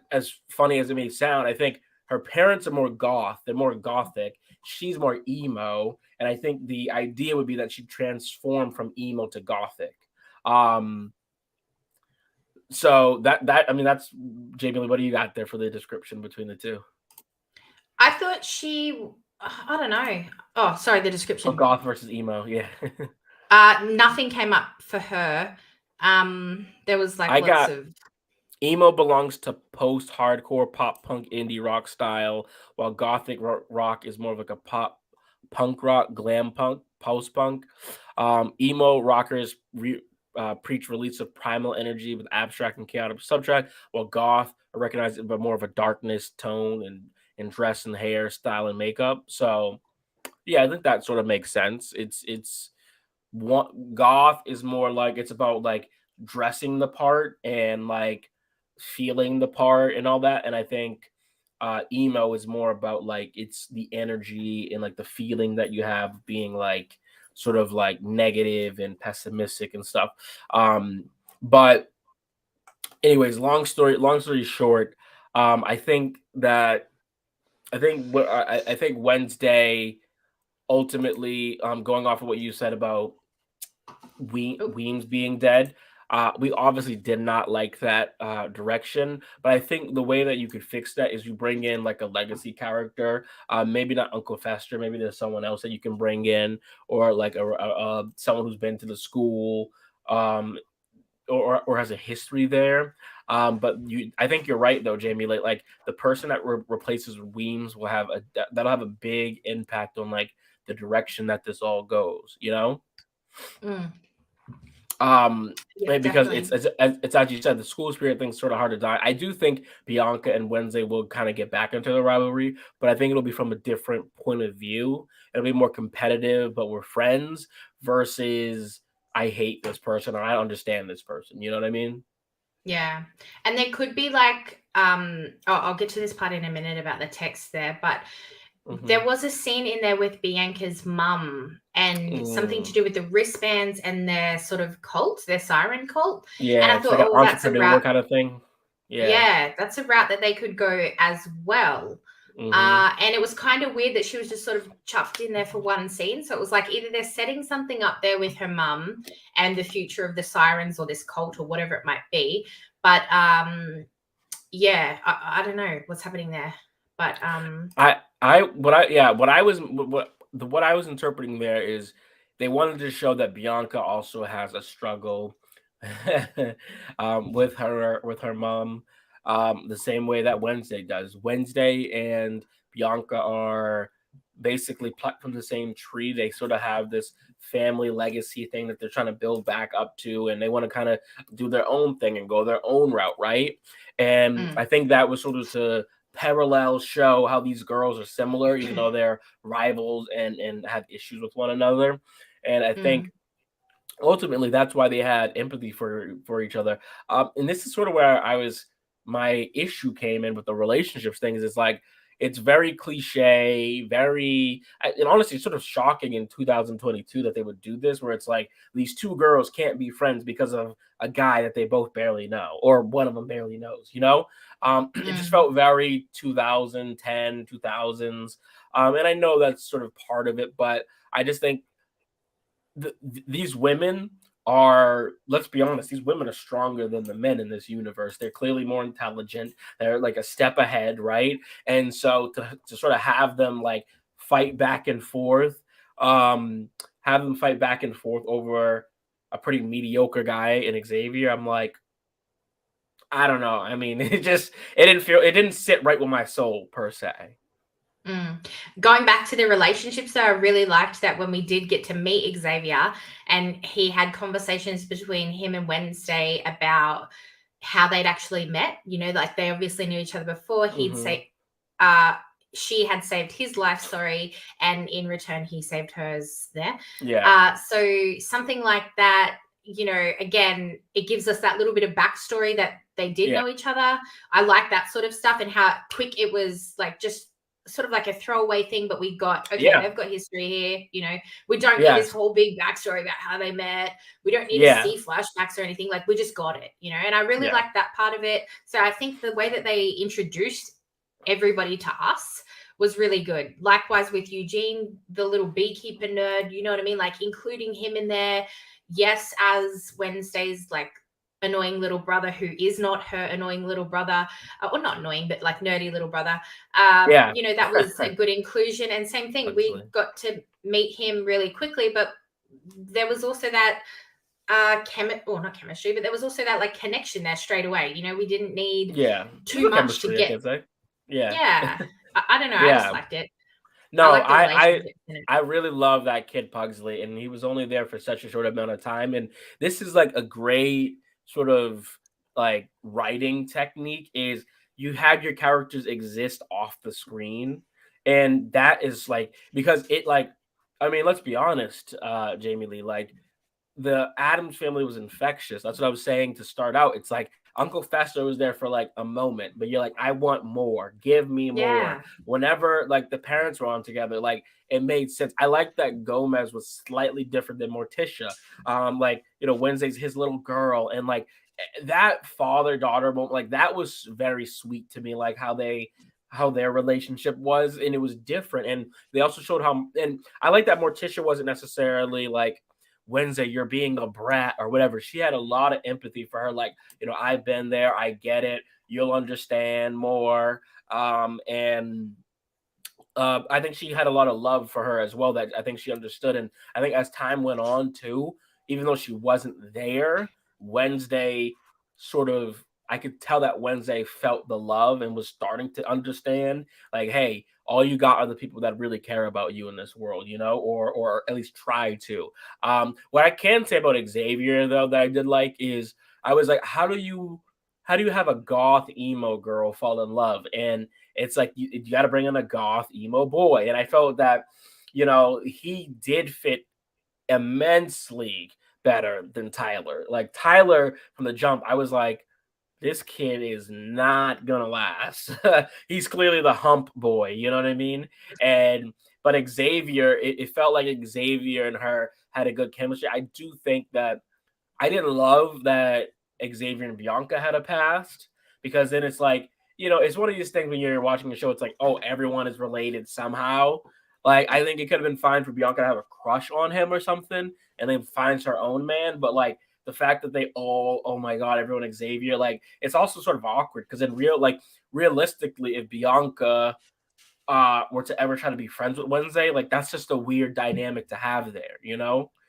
Speaker 2: as funny as it may sound, I think her parents are more goth. They're more gothic. She's more emo. And I think the idea would be that she'd transform from emo to gothic. So I mean, that's Jamie. What do you got there for the description between the two?
Speaker 1: I thought I don't know. Oh, sorry, the description.
Speaker 2: Oh, goth versus emo. Yeah.
Speaker 1: Nothing came up for her. There was like lots of.
Speaker 2: Emo belongs to post-hardcore pop punk indie rock style, while gothic rock is more of like a pop punk rock, glam punk, post-punk. Emo rockers preach release of primal energy with abstract and chaotic subtract, while goth are recognized by more of a darkness tone and dress and hair style and makeup. So yeah, I think that sort of makes sense. It's goth is more like it's about like dressing the part and like feeling the part and all that, and I think emo is more about like it's the energy and like the feeling that you have being like sort of like negative and pessimistic and stuff. But anyways, long story short, I think Wednesday ultimately, going off of what you said about Weems being dead, we obviously did not like that direction, but I think the way that you could fix that is you bring in like a legacy character, maybe not Uncle Fester, maybe there's someone else that you can bring in, or like someone who's been to the school, or has a history there. But I think you're right though, Jamie. Like the person that replaces Weems that'll have a big impact on like the direction that this all goes. Because it's as you said, the school spirit thing's sort of hard to die. I do think Bianca and Wednesday will kind of get back into the rivalry, but I think it'll be from a different point of view. It'll be more competitive, but we're friends versus I hate this person or I understand this person. You know what I mean?
Speaker 1: Yeah. And there could be like, I'll get to this part in a minute about the text there, but there was a scene in there with Bianca's mum and something to do with the wristbands and their sort of cult, their siren cult.
Speaker 2: Yeah,
Speaker 1: and I thought, like
Speaker 2: that's a route kind of thing.
Speaker 1: Yeah, that's a route that they could go as well. And it was kind of weird that she was just sort of chucked in there for one scene. So it was like either they're setting something up there with her mum and the future of the sirens or this cult or whatever it might be. But yeah, I don't know what's happening there. But
Speaker 2: what I was interpreting there is they wanted to show that Bianca also has a struggle with her mom, the same way that Wednesday does. Wednesday and Bianca are basically plucked from the same tree. They sort of have this family legacy thing that they're trying to build back up to, and they want to kind of do their own thing and go their own route, right? And I think that was sort of to parallel show how these girls are similar, even though they're rivals and have issues with one another. And I think ultimately that's why they had empathy for each other. And this is sort of where my issue came in with the relationships thing. Is it's like it's very cliche, and honestly, sort of shocking in 2022 that they would do this, where it's like these two girls can't be friends because of a guy that they both barely know, or one of them barely knows, it just felt very 2010, 2000s. And I know that's sort of part of it, but I just think these women are, let's be honest, these women are stronger than the men in this universe. They're clearly more intelligent. They're like a step ahead, right? And so to sort of have them like fight back and forth, have them fight back and forth over a pretty mediocre guy in Xavier, I'm like, I don't know. I mean, it didn't sit right with my soul per se.
Speaker 1: Going back to the relationships, though, I really liked that when we did get to meet Xavier and he had conversations between him and Wednesday about how they'd actually met. Like they obviously knew each other before. He'd say, she had saved his life, sorry, and in return he saved hers there.
Speaker 2: Yeah.
Speaker 1: So something like that, again, it gives us that little bit of backstory that they did know each other. I like that sort of stuff and how quick it was, like just sort of like a throwaway thing, but we got, they've got history here, we don't need this whole big backstory about how they met. We don't need to see flashbacks or anything. Like we just got it, and I really like that part of it. So I think the way that they introduced everybody to us was really good. Likewise with Eugene, the little beekeeper nerd, you know what I mean? Like including him in there. Yes, as Wednesday's like annoying little brother who is not her annoying little brother, or not annoying, but like nerdy little brother. That was a good inclusion. And same thing, we got to meet him really quickly, but there was also that not chemistry, but there was also that like connection there straight away. We didn't need too much to get. I don't know. I just liked it.
Speaker 2: No, I really love that kid Pugsley, and he was only there for such a short amount of time. And this is like a great sort of like writing technique, is you have your characters exist off the screen. And that is like, because it like, I mean, let's be honest, Jamie Lee, like the Addams family was infectious. That's what I was saying to start out. It's like Uncle Fester was there for like a moment, but you're like, I want more. Give me more. Whenever like the parents were on together, like it made sense. I like that Gomez was slightly different than Morticia. Wednesday's his little girl, and like that father-daughter moment, like that was very sweet to me, like how their relationship was, and it was different. And they also showed how, and I like that Morticia wasn't necessarily like, Wednesday, you're being a brat or whatever. She had a lot of empathy for her. Like, I've been there. I get it. You'll understand more. I think she had a lot of love for her as well, that I think she understood. And I think as time went on too, even though she wasn't there, Wednesday sort of, I could tell that Wednesday felt the love and was starting to understand, like, hey, all you got are the people that really care about you in this world, or at least try to. What I can say about Xavier, though, that I did like is, I was like, how do you have a goth emo girl fall in love? And it's like, you got to bring in a goth emo boy. And I felt that, he did fit immensely better than Tyler. Like Tyler from the jump, I was like, this kid is not gonna last. He's clearly the hump boy, you know what I mean? But Xavier, it felt like Xavier and her had a good chemistry. I do think that I didn't love that Xavier and Bianca had a past, because then it's like, it's one of these things when you're watching the show, it's like, oh, everyone is related somehow. Like, I think it could have been fine for Bianca to have a crush on him or something, and then finds her own man. But like, the fact that they all, oh my God, everyone Xavier, like, it's also sort of awkward, because realistically, if Bianca were to ever try to be friends with Wednesday, like, that's just a weird dynamic to have there, you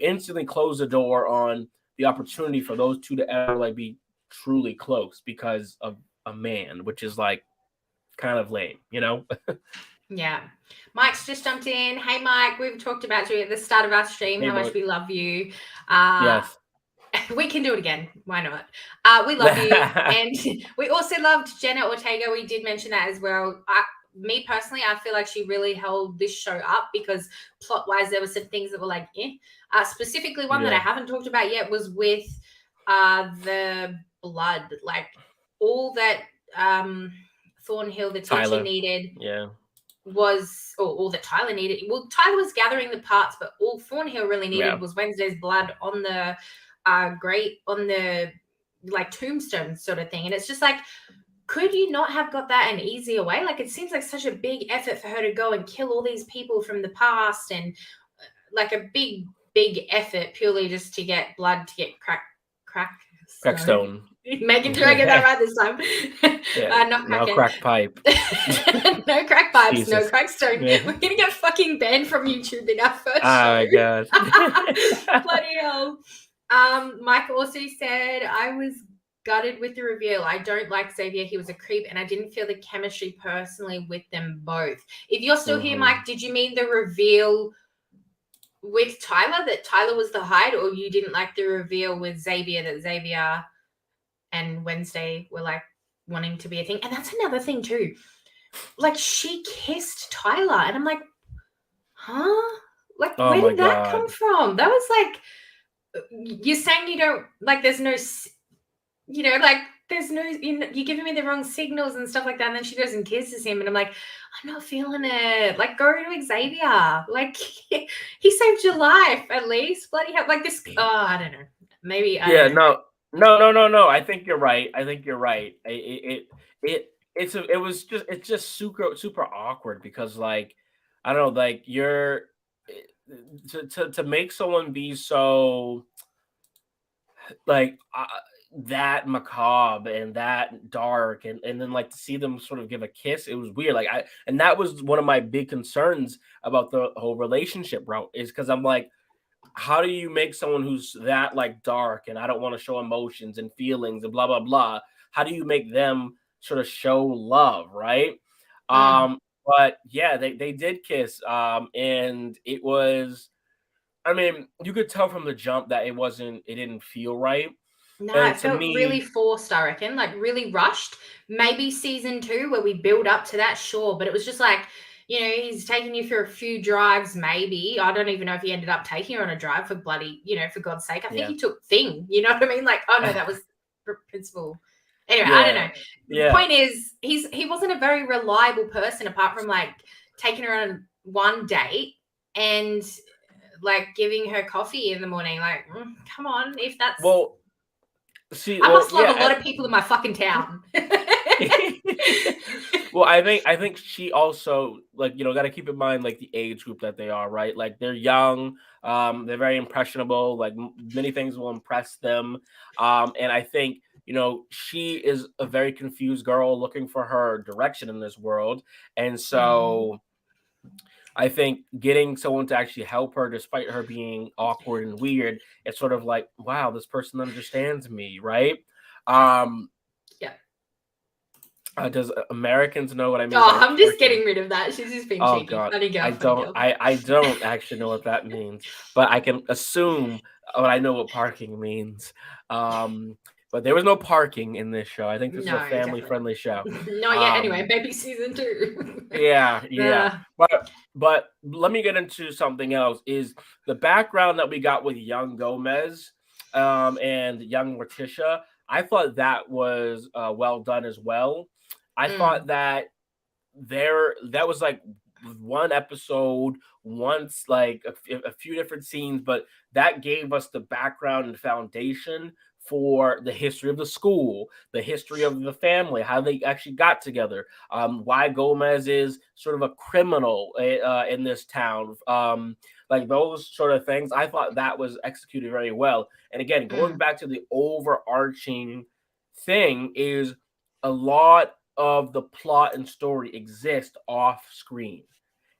Speaker 2: instantly close the door on the opportunity for those two to ever like be truly close because of a man, which is like kind of lame,
Speaker 1: Yeah. Mike's just jumped in. Hey, Mike, we've talked about you at the start of our stream, how much we love you.
Speaker 2: Yes.
Speaker 1: We can do it again. Why not? We love you. And we also loved Jenna Ortega. We did mention that as well. Me personally, I feel like she really held this show up, because plot-wise, there were some things that were like, specifically one that I haven't talked about yet was with the blood. Like all that Thornhill, the teacher, needed.
Speaker 2: Yeah.
Speaker 1: Was all that Tyler needed. Well, Tyler was gathering the parts, but all Thornhill really needed was Wednesday's blood on the grate, on the like tombstone sort of thing. And it's just like, could you not have got that an easier way? Like, it seems like such a big effort for her to go and kill all these people from the past, and like a big effort purely just to get blood, to get
Speaker 2: crackstone.
Speaker 1: Megan, did I get that right this time?
Speaker 2: Yeah,
Speaker 1: not
Speaker 2: no crack pipe.
Speaker 1: No crack pipes,
Speaker 2: Jesus.
Speaker 1: no crack stone. Yeah. We're gonna get fucking banned from YouTube in our first show.
Speaker 2: Oh my god.
Speaker 1: Bloody hell. Mike also said, I was gutted with the reveal. I don't like Xavier. He was a creep, and I didn't feel the chemistry personally with them both. If you're still here, Mike, did you mean the reveal with Tyler, that Tyler was the hide, or you didn't like the reveal with Xavier, that Xavier and Wednesday were like wanting to be a thing? And that's another thing too. Like, she kissed Tyler, and I'm like, huh? Like, where did that come from? That was like, you're saying you don't like, there's no, you know, like, there's no, you're giving me the wrong signals and stuff like that. And then she goes and kisses him, and I'm like, I'm not feeling it. Like, go to Xavier. Like, he saved your life at least. Bloody hell. Like this. Oh, I don't know. Maybe.
Speaker 2: No. I think you're right. It's just super awkward, because like, I don't know, like, you're to make someone be so like that macabre and that dark, and then like to see them sort of give a kiss, it was weird. Like, and that was one of my big concerns about the whole relationship route, is because I'm like, how do you make someone who's that like dark and I don't want to show emotions and feelings and blah blah blah, how do you make them sort of show love, right? But yeah, they did kiss, and it was, I mean, you could tell from the jump that it didn't feel right.
Speaker 1: No, it felt really forced, I reckon, like really rushed. Maybe season 2 where we build up to that, sure, but it was just like, you know, he's taking you for a few drives, maybe. I don't even know if he ended up taking her on a drive, for bloody, you know, for God's sake. I think he took Thing, you know what I mean? Like, oh no, that was Principal. Anyway, I don't know. The point is, he wasn't a very reliable person, apart from like taking her on one date and like giving her coffee in the morning. Like, come on, if that's...
Speaker 2: Well, see,
Speaker 1: I must love a lot of people in my fucking town.
Speaker 2: Well, I think she also, like, you know, got to keep in mind like the age group that they are, right? Like, they're young, they're very impressionable. Like, many things will impress them, and I think, you know, she is a very confused girl looking for her direction in this world, and so I think getting someone to actually help her, despite her being awkward and weird, it's sort of like, wow, this person understands me, right? Does Americans know what I mean?
Speaker 1: Oh, I'm just getting rid of that. She's just being cheeky.
Speaker 2: God.
Speaker 1: Funny girl.
Speaker 2: I don't actually know what that means, but I can assume I know what parking means. But there was no parking in this show. I think this is a family-friendly show.
Speaker 1: Not yet. Anyway, maybe season 2.
Speaker 2: Yeah. But let me get into something else. Is the background that we got with young Gomez, and young Letitia. I thought that was well done as well. I thought that that was like one episode, once, like a few different scenes, but that gave us the background and foundation for the history of the school, the history of the family, how they actually got together, why Gomez is sort of a criminal in this town, like those sort of things. I thought that was executed very well. And again, going back to the overarching thing, is a lot of the plot and story exist off screen,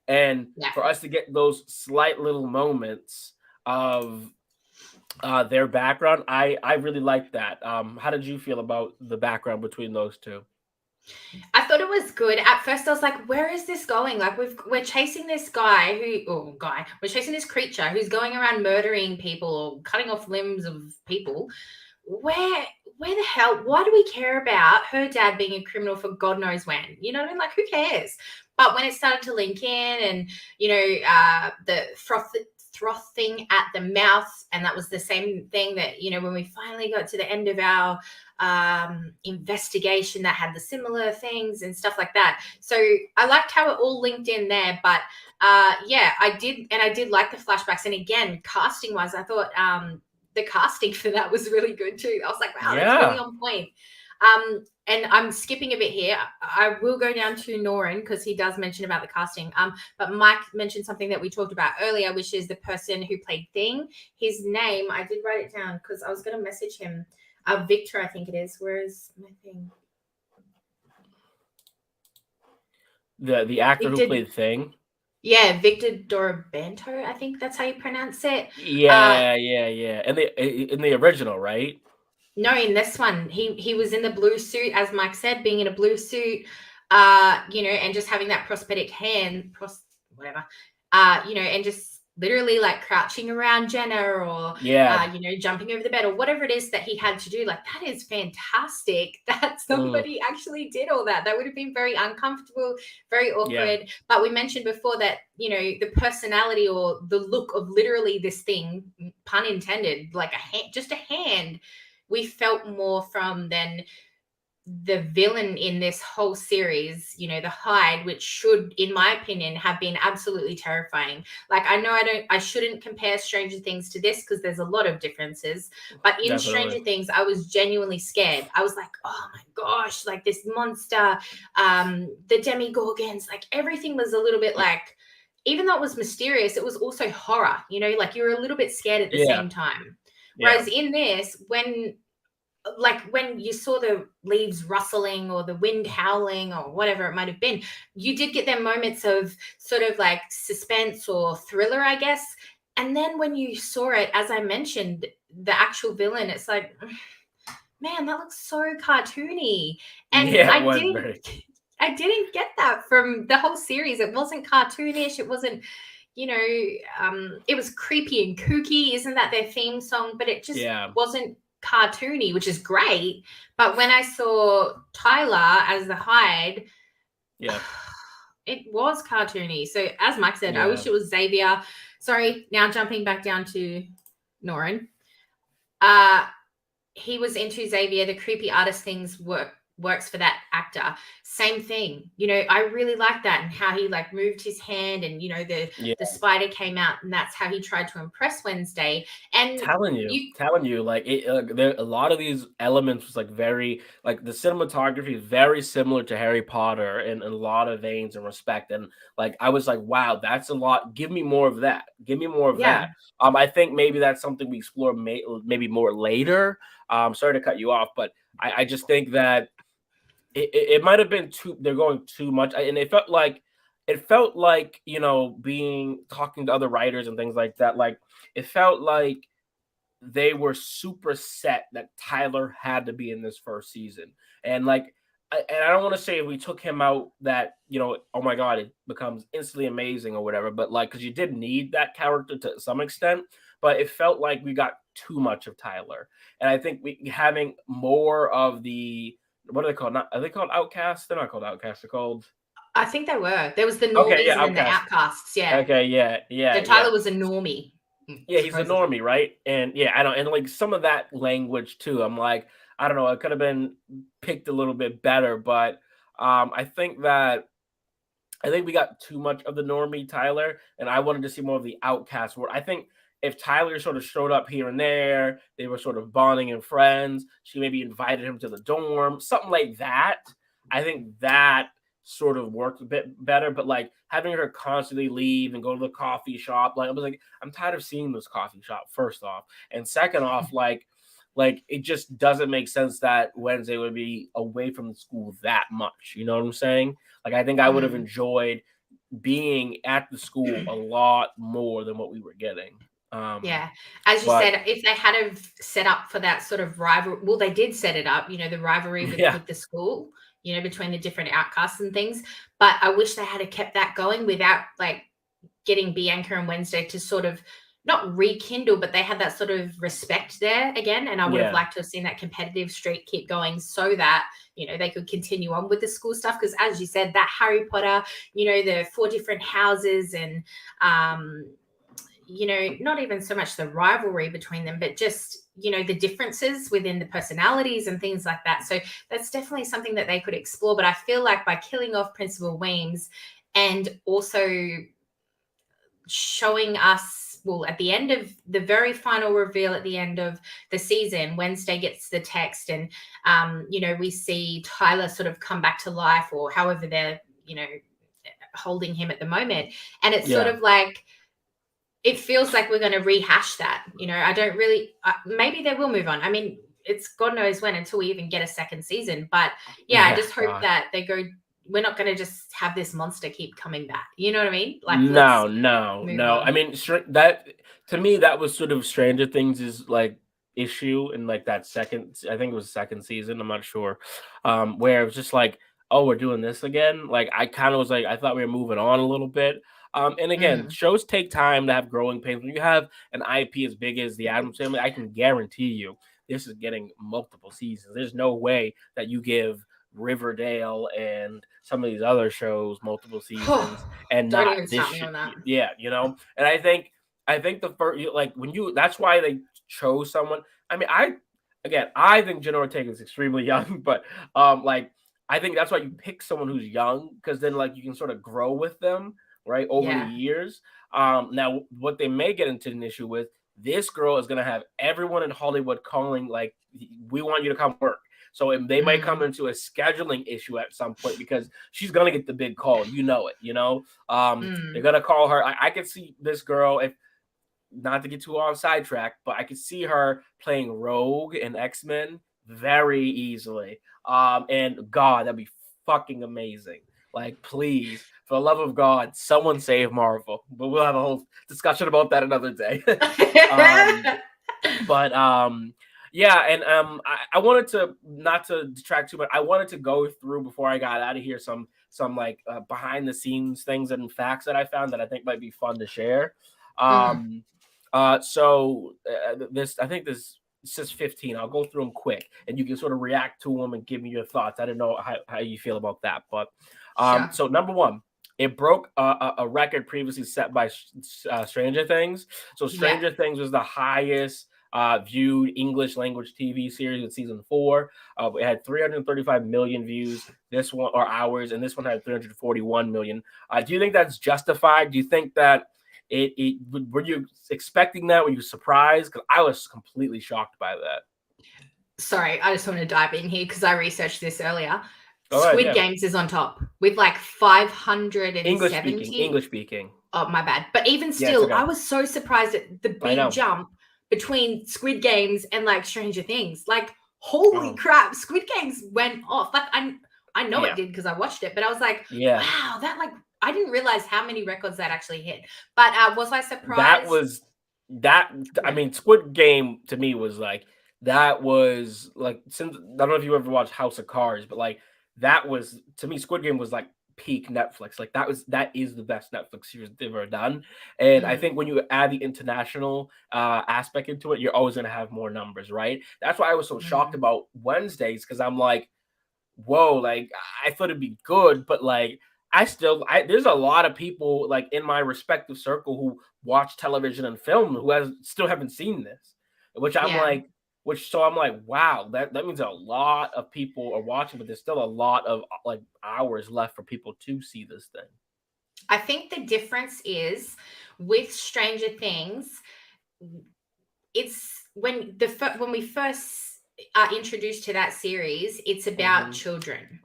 Speaker 2: and for us to get those slight little moments of their background, I really like that. How did you feel about the background between those two?
Speaker 1: I thought it was good. At first I was like, where is this going? Like, we're chasing this we're chasing this creature who's going around murdering people or cutting off limbs of people. Where the hell, why do we care about her dad being a criminal for God knows when? You know what I mean? Like, who cares? But when it started to link in, and, you know, the frothing at the mouth, and that was the same thing that, you know, when we finally got to the end of our investigation that had the similar things and stuff like that. So I liked how it all linked in there. But yeah, I did like the flashbacks. And again, casting wise, I thought the casting for that was really good too. I was like, wow, that's really on point. And I'm skipping a bit here. I will go down to Norin because he does mention about the casting. But Mike mentioned something that we talked about earlier, which is the person who played Thing. His name, I did write it down because I was going to message him. Victor, I think it is. Where is my thing?
Speaker 2: The actor who played Thing.
Speaker 1: Yeah, Victor Dorobanto, I think that's how you pronounce it.
Speaker 2: Yeah. And in the original, right?
Speaker 1: No, in this one, he was in the blue suit, as Mike said, being in a blue suit, and just having that prosthetic hand, whatever, and just literally like crouching around Jenna or, jumping over the bed or whatever it is that he had to do. Like, that is fantastic that somebody actually did all that. That would have been very uncomfortable, very awkward. Yeah. But we mentioned before that, the personality or the look of literally this thing, pun intended, like just a hand, we felt more from than the villain in this whole series, the Hyde, which should, in my opinion, have been absolutely terrifying. Like, I know I shouldn't compare Stranger Things to this because there's a lot of differences, but in Stranger Things, I was genuinely scared. I was like, oh my gosh, like this monster, the Demogorgons, like everything was a little bit like, even though it was mysterious, it was also horror, like you were a little bit scared at the same time. Whereas in this, when you saw the leaves rustling or the wind howling or whatever it might have been, you did get them moments of sort of like suspense or thriller, I guess. And then when you saw it, as I mentioned, the actual villain, it's like, man, that looks so cartoony. And I didn't get that from the whole series. It wasn't cartoonish. It wasn't, it was creepy and kooky. Isn't that their theme song? But it just wasn't cartoony, which is great. But when I saw Tyler as the Hyde, it was cartoony. So as Mike said, I wish it was Xavier. Sorry, now jumping back down to Norin. He was into Xavier. The creepy artist things works for that actor. Same thing. I really like that, and how he like moved his hand, and the spider came out, and that's how he tried to impress Wednesday. And
Speaker 2: telling you, like there a lot of these elements was like very, like the cinematography is very similar to Harry Potter in a lot of veins and respect. And like I was like, wow, that's a lot. Give me more of that. Give me more of that. I think maybe that's something we explore maybe more later. Sorry to cut you off, but I just think that it might have been they're going too much, and it felt like being talking to other writers and things like that, like it felt like they were super set that Tyler had to be in this first season. And like I don't want to say we took him out that, oh my god, it becomes instantly amazing or whatever, but like, because you did need that character to some extent, but it felt like we got too much of Tyler. And I think we having more of the, what are they called? Are they called outcasts? They're not called outcasts. They're called,
Speaker 1: I think they were. There was the normies and then the outcasts. Yeah.
Speaker 2: Okay. Yeah.
Speaker 1: So Tyler was a normie.
Speaker 2: Yeah, he's a normie, right? And I don't, and like some of that language too. I'm like, I don't know, it could have been picked a little bit better, but I think we got too much of the normie Tyler, and I wanted to see more of the outcast. Where I think if Tyler sort of showed up here and there, they were sort of bonding and friends. She maybe invited him to the dorm, something like that. I think that sort of worked a bit better, but like having her constantly leave and go to the coffee shop, like I was like, I'm tired of seeing this coffee shop, first off, and second off, like it just doesn't make sense that Wednesday would be away from the school that much. You know what I'm saying? Like, I think I would have enjoyed being at the school a lot more than what we were getting.
Speaker 1: As you said, if they had have set up for that sort of rivalry, well, they did set it up, the rivalry with the school, between the different outcasts and things. But I wish they had kept that going without like getting Bianca and Wednesday to sort of not rekindle, but they had that sort of respect there again. And I would have liked to have seen that competitive streak keep going so that, they could continue on with the school stuff. Because as you said, that Harry Potter, the 4 different houses and, not even so much the rivalry between them, but just, the differences within the personalities and things like that. So that's definitely something that they could explore. But I feel like by killing off Principal Weems and also showing us, well, at the end of the very final reveal at the end of the season, Wednesday gets the text and we see Tyler sort of come back to life, or however they're holding him at the moment, and it's sort of like, it feels like we're going to rehash that. I don't really, maybe they will move on. I mean, it's God knows when until we even get a second season. But I just hope that they go, we're not going to just have this monster keep coming back. You know what I mean? Like,
Speaker 2: no. I mean, that, to me, that was sort of Stranger Things' like issue in like that second, I think it was second season, I'm not sure, where it was just like, oh, we're doing this again. Like, I kind of was like, I thought we were moving on a little bit. And again, shows take time to have growing pains. When you have an IP as big as the Addams Family, I can guarantee you this is getting multiple seasons. There's no way that you give Riverdale and some of these other shows multiple seasons and
Speaker 1: don't
Speaker 2: not
Speaker 1: even
Speaker 2: this
Speaker 1: start me on that.
Speaker 2: Yeah, and I think the first, like, when you, that's why they chose someone. I mean, I think Jenna Ortega is extremely young, but like, I think that's why you pick someone who's young, because then like you can sort of grow with them, right, over the years. Now what they may get into an issue with, this girl is going to have everyone in Hollywood calling like, we want you to come work. So they might come into a scheduling issue at some point, because she's gonna get the big call. You know it. They're gonna call her. I could see this girl, if not to get too on sidetrack, but I could see her playing Rogue in X-Men very easily. And God, that'd be fucking amazing. Like, please, for the love of God, someone save Marvel. But we'll have a whole discussion about that another day. Yeah, and I wanted to, not to detract too much, I wanted to go through, before I got out of here, some like behind the scenes things and facts that I found that I think might be fun to share. So this, I think this says 15. I'll go through them quick, and you can sort of react to them and give me your thoughts. I don't know how you feel about that, but
Speaker 1: Sure.
Speaker 2: So number one, it broke a record previously set by Stranger Things. So Stranger Things was the highest viewed English language TV series in season 4. It had 335 million views, this one, or hours, and this one had 341 million. Do you think that's justified? Do you think that were you expecting that? Were you surprised? Because I was completely shocked by that.
Speaker 1: Sorry, I just want to dive in here because I researched this earlier. Squid Games is on top with like 570.
Speaker 2: English speaking.
Speaker 1: Oh, my bad. But even still, I was so surprised at the big jump between Squid Games and like Stranger Things. Like, holy crap, Squid Games went off. Like, I know it did because I watched it, but I was like, wow, that, like, I didn't realize how many records that actually hit. But was I surprised?
Speaker 2: I mean, Squid Game to me was like, that was like, since, I don't know if you ever watched House of Cards, but like, that was, to me, Squid Game was like peak Netflix. Like, that is the best Netflix series they've ever done. And I think when you add the international aspect into it, you're always going to have more numbers, right? That's why I was so shocked about Wednesdays, because I'm like, whoa, like, I thought it'd be good, but like, there's a lot of people like in my respective circle who watch television and film who still haven't seen this, which I'm like, so I'm like, wow, that means a lot of people are watching, but there's still a lot of like hours left for people to see this thing.
Speaker 1: I think the difference is with Stranger Things, it's when we first are introduced to that series, it's about children.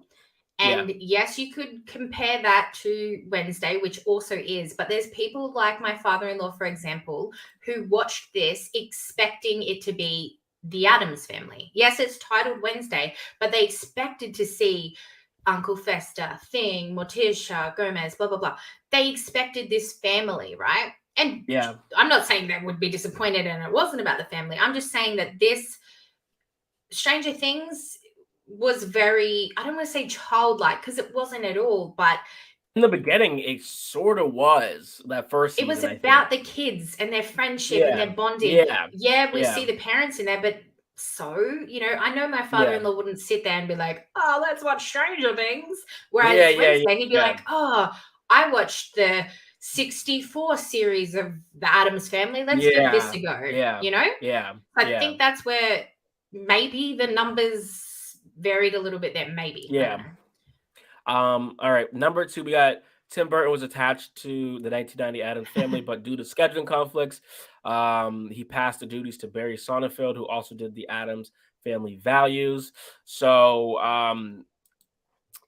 Speaker 1: And yes, you could compare that to Wednesday, which also is, but there's people like my father-in-law, for example, who watched this expecting it to be the Addams Family. Yes, it's titled Wednesday, but they expected to see Uncle Fester, Thing, Morticia, Gomez, blah, blah, blah. They expected this family, right? And I'm not saying they would be disappointed and it wasn't about the family. I'm just saying that this Stranger Things was very, I don't want to say childlike because it wasn't at all, but
Speaker 2: in the beginning it sort of was, that first season.
Speaker 1: It was about the kids and their friendship and their bonding. We see the parents in there, but so, I know my father-in-law wouldn't sit there and be like, oh, let's watch Stranger Things. Whereas Wednesday, he'd be like, oh, I watched the 64 series of the Addams Family. Let's give this a go. I think that's where maybe the numbers varied a little bit there. Maybe.
Speaker 2: Yeah. All right. Number 2, we got Tim Burton was attached to the 1990 Addams Family, but due to scheduling conflicts, he passed the duties to Barry Sonnenfeld, who also did the Addams Family Values. So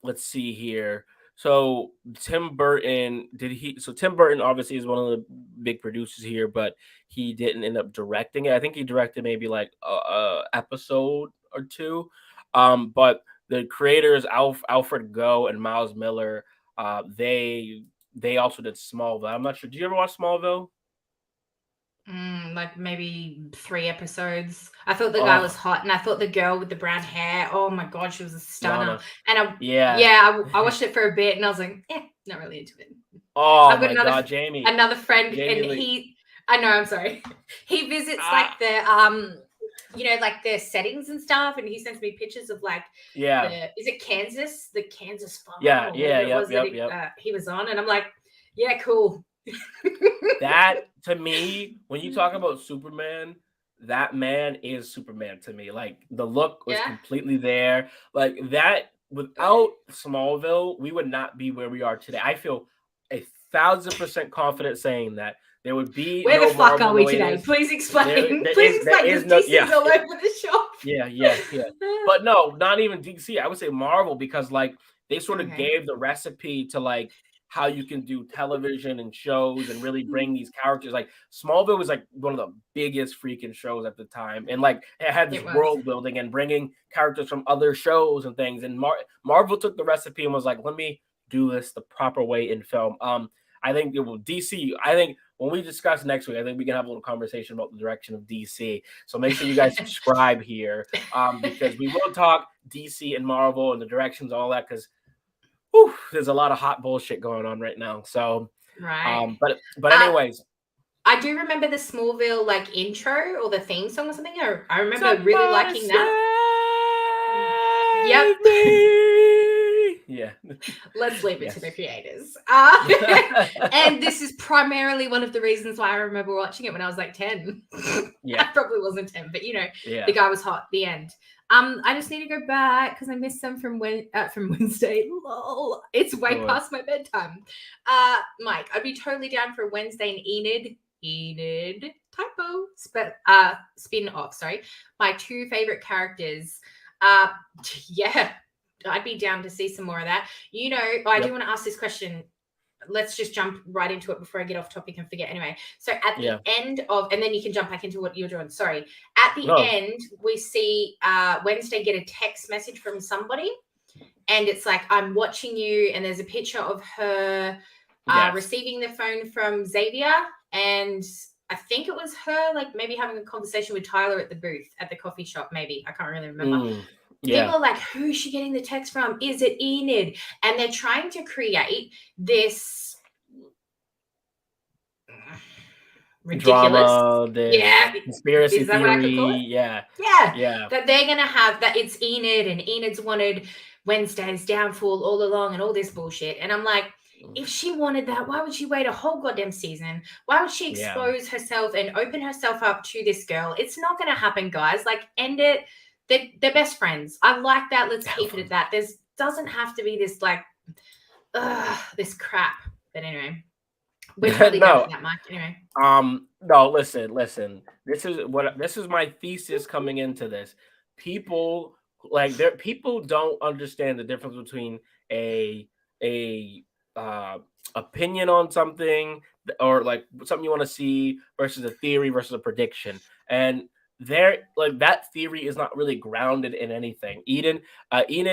Speaker 2: let's see here. So Tim Burton Tim Burton obviously is one of the big producers here, but he didn't end up directing it. I think he directed maybe like a episode or 2. But the creators Alfred Goh and Miles Miller, they also did Smallville. I'm not sure. Did you ever watch Smallville?
Speaker 1: Like maybe 3 episodes. I thought the guy was hot, and I thought the girl with the brown hair, oh my god, she was a stunner. And I watched it for a bit, and I was like, not really into it.
Speaker 2: Oh my god, Jamie!
Speaker 1: Another friend, and I know, I'm sorry. He visits like the like their settings and stuff, and he sends me pictures of like is it Kansas? The Kansas farm. He was on, and I'm like, yeah, cool.
Speaker 2: That, to me, when you talk about Superman, that man is Superman to me. Like, the look was completely there. Like, that, without Smallville, we would not be where we are today. I feel 1,000% confident saying that. There would be
Speaker 1: where the fuck are we today? Please explain. Please explain. There's DC's all over the shop.
Speaker 2: Yeah. But no, not even DC. I would say Marvel, because like they sort of gave the recipe to like how you can do television and shows and really bring these characters. Like Smallville was like one of the biggest freaking shows at the time, and like it had this world building and bringing characters from other shows and things. And Marvel took the recipe and was like, let me do this the proper way in film. I think it will DC. I think when we discuss next week, I think we can have a little conversation about the direction of DC. So make sure you guys subscribe here, because we will talk DC and Marvel and the directions, all that, because there's a lot of hot bullshit going on right now. So but anyways,
Speaker 1: I do remember the Smallville like intro or the theme song or something. I remember really liking that. Yep.
Speaker 2: Yeah.
Speaker 1: Let's leave it to the creators. And this is primarily one of the reasons why I remember watching it when I was like 10. I probably wasn't 10, but the guy was hot. The end. I just need to go back because I missed some from Wednesday. Lol. It's way past my bedtime. Mike, I'd be totally down for Wednesday and Enid typo spin off. Sorry, my 2 favorite characters. I'd be down to see some more of that. I do want to ask this question. Let's just jump right into it before I get off topic and forget anyway. So at the end of, and then you can jump back into what you're doing. Sorry. At the end, we see Wednesday get a text message from somebody, and it's like, I'm watching you, and there's a picture of her receiving the phone from Xavier, and I think it was her like maybe having a conversation with Tyler at the booth at the coffee shop, maybe. I can't really remember. People are like, who's she getting the text from? Is it Enid? And they're trying to create this ridiculous
Speaker 2: drama, conspiracy
Speaker 1: is that
Speaker 2: theory.
Speaker 1: What I could call it? Yeah. That they're gonna have that it's Enid, and Enid's wanted Wednesday's downfall all along and all this bullshit. And I'm like, if she wanted that, why would she wait a whole goddamn season? Why would she expose herself and open herself up to this girl? It's not gonna happen, guys. Like, end it. They're best friends. I like that. Let's keep it at that. There doesn't have to be this like, this crap. But anyway, we're totally done with that, Mike. Anyway.
Speaker 2: No, listen. This is my thesis coming into this. People don't understand the difference between a opinion on something or like something you want to see versus a theory versus a prediction. And that theory is not really grounded in anything. Enid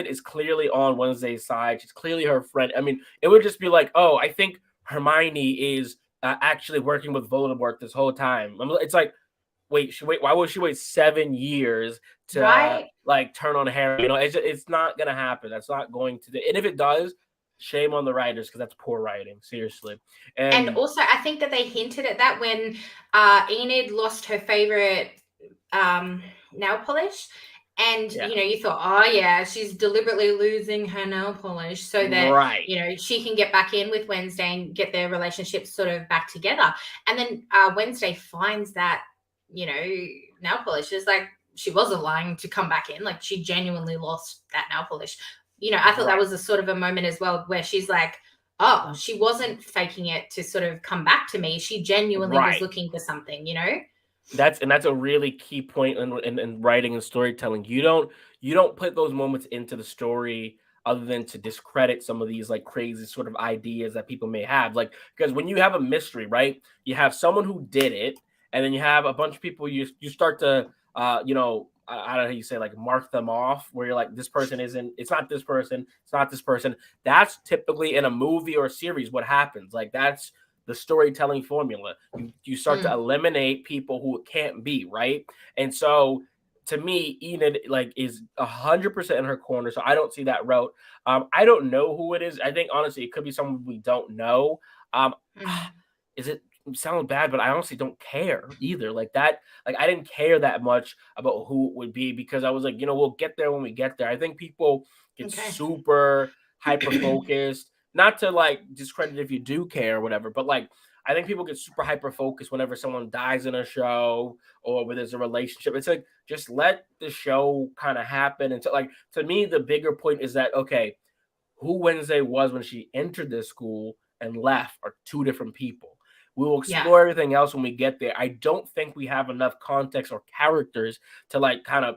Speaker 2: is clearly on Wednesday's side. She's clearly her friend. I mean, it would just be like, oh, I think Hermione is actually working with Voldemort this whole time. It's like, why would she wait 7 years to like turn on Harry? It's not gonna happen. That's not going to. And if it does, shame on the writers, because that's poor writing, seriously.
Speaker 1: And also, I think that they hinted at that when Enid lost her favorite nail polish, And, you thought, oh, yeah, she's deliberately losing her nail polish so that, she can get back in with Wednesday and get their relationship sort of back together. And then Wednesday finds that, nail polish is like, she wasn't lying to come back in. Like, she genuinely lost that nail polish. I thought that was a sort of a moment as well where she's like, oh, she wasn't faking it to sort of come back to me. She genuinely was looking for something,
Speaker 2: That's a really key point in writing and storytelling. You don't put those moments into the story other than to discredit some of these like crazy sort of ideas that people may have. Like, because when you have a mystery, right, you have someone who did it, and then you have a bunch of people you start to I don't know how you say, like, mark them off, where you're like, this person isn't, it's not this person, it's not this person. That's typically in a movie or a series what happens. Like, that's the storytelling formula. You start to eliminate people who it can't be, right? And so to me, Enid like is 100% in her corner. So I don't see that route. I don't know who it is. I think honestly it could be someone we don't know. Is it sound bad, but I honestly don't care either. Like that, like I didn't care that much about who it would be because I was like, we'll get there when we get there. I think people get super hyper focused, not to like discredit if you do care or whatever, but like I think people get super hyper focused whenever someone dies in a show or when there's a relationship. It's like just let the show kind of happen. And so, like, to me, the bigger point is that okay, who Wednesday was when she entered this school and left are two different people. We will explore everything else when we get there. I don't think we have enough context or characters to like kind of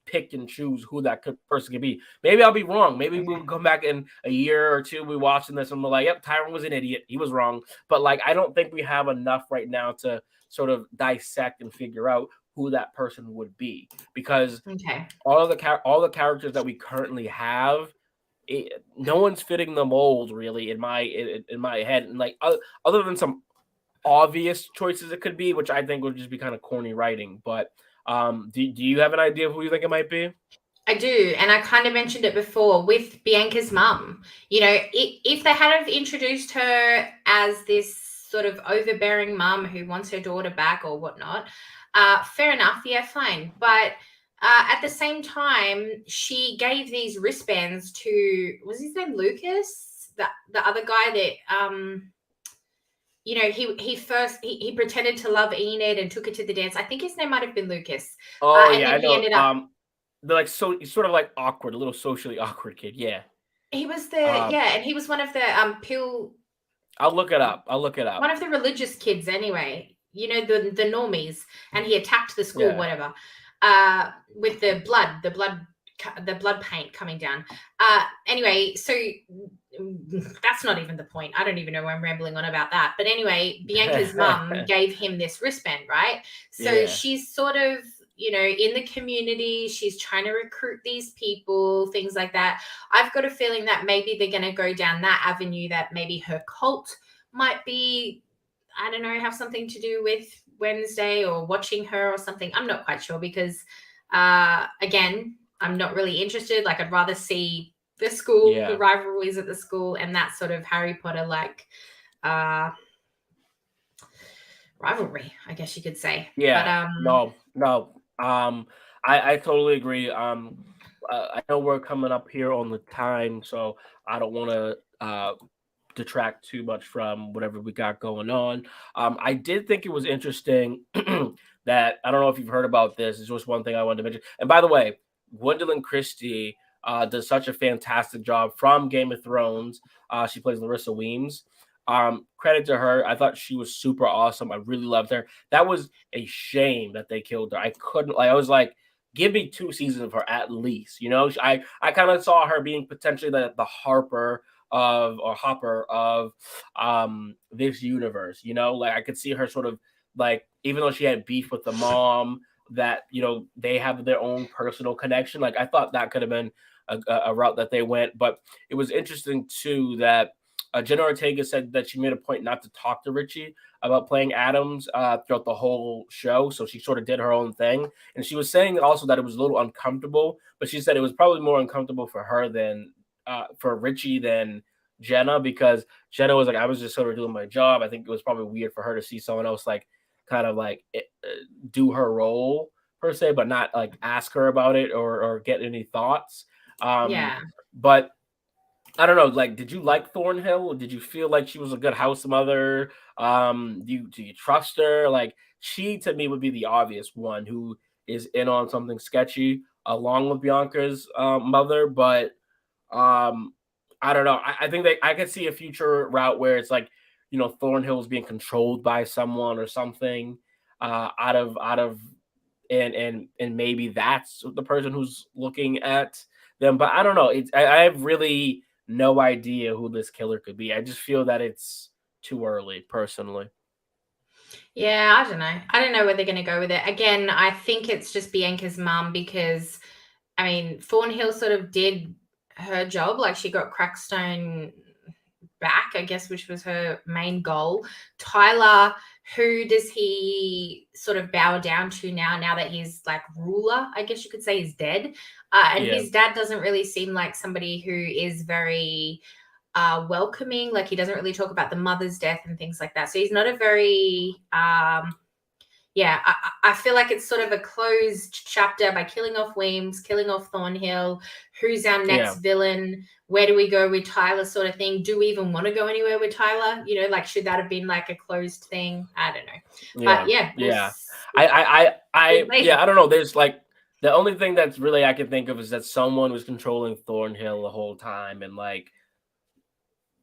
Speaker 2: pick and choose who that person could be. Maybe I'll be wrong. Maybe we'll come back in a year or two, we watching this and we're like, yep, Tyrone was an idiot. He was wrong. But like, I don't think we have enough right now to sort of dissect and figure out who that person would be, because all the characters that we currently have, no one's fitting the mold really in my head. And like other than some obvious choices it could be, which I think would just be kind of corny writing. But do you have an idea of who you think it might be?
Speaker 1: I do, and I kind of mentioned it before with Bianca's mum. If they had introduced her as this sort of overbearing mum who wants her daughter back or whatnot, fair enough, yeah, fine. But at the same time, she gave these wristbands to, was his name Lucas, the other guy that he pretended to love Enid and took her to the dance. I think his name might have been Lucas.
Speaker 2: Oh yeah, I know. Ended up, they're like, so he's sort of like awkward, a little socially awkward kid. Yeah.
Speaker 1: He was and he was one of the pill.
Speaker 2: I'll look it up.
Speaker 1: One of the religious kids, anyway. The normies, and he attacked the school, whatever. With the blood paint coming down. Anyway, so that's not even the point. I don't even know why I'm rambling on about that. But anyway, Bianca's mum gave him this wristband, right? So she's sort of, in the community, she's trying to recruit these people, things like that. I've got a feeling that maybe they're going to go down that avenue, that maybe her cult might be, I don't know, have something to do with Wednesday or watching her or something. I'm not quite sure because, again, I'm not really interested. Like, I'd rather see the school, the rivalries at the school, and that sort of Harry Potter like rivalry, I guess you could say.
Speaker 2: Yeah. But, no. I totally agree. I know we're coming up here on the time, so I don't want to detract too much from whatever we got going on. I did think it was interesting that, I don't know if you've heard about this. It's just one thing I wanted to mention. And by the way, Gwendolyn Christie does such a fantastic job from Game of Thrones. She plays Larissa Weems. Credit to her. I thought she was super awesome. I really loved her. That was a shame that they killed her. I was like, give me 2 seasons of her at least. I kind of saw her being potentially the Hopper of this universe. Like I could see her sort of like, even though she had beef with the mom, that they have their own personal connection. Like I thought that could have been a route that they went. But it was interesting too that Jenna Ortega said that she made a point not to talk to Richie about playing Adams throughout the whole show. So she sort of did her own thing. And she was saying also that it was a little uncomfortable, but she said it was probably more uncomfortable for her than for Richie than Jenna, because Jenna was like, I was just sort of doing my job. I think it was probably weird for her to see someone else like kind of like do her role. per se, but not like ask her about it or get any thoughts.
Speaker 1: Yeah.
Speaker 2: But I don't know. Like, did you like Thornhill? Did you feel like she was a good house mother? Do you trust her? Like, she to me would be the obvious one who is in on something sketchy, along with Bianca's mother. But I don't know. I think that I could see a future route where it's like, Thornhill is being controlled by someone or something, out of and maybe that's the person who's looking at them. But I don't know. I have really no idea who this killer could be. I just feel that it's too early, personally.
Speaker 1: Yeah, I don't know. I don't know where they're going to go with it. Again, I think it's just Bianca's mum because, I mean, Thornhill sort of did her job. Like she got Crackstone back, I guess, which was her main goal. Tyler, who does he sort of bow down to now that he's like ruler, I guess you could say, is dead. And
Speaker 2: Yeah.
Speaker 1: his dad doesn't really seem like somebody who is very welcoming. Like he doesn't really talk about the mother's death and things like that. So he's not a very I feel like it's sort of a closed chapter by killing off Weems, killing off Thornhill. Who's our next villain? Where do we go with Tyler, sort of thing? Do we even want to go anywhere with Tyler? Like, should that have been like a closed thing? I don't know.
Speaker 2: Yeah.
Speaker 1: But yeah,
Speaker 2: Yeah. I don't know. There's like the only thing that's really I can think of is that someone was controlling Thornhill the whole time, and like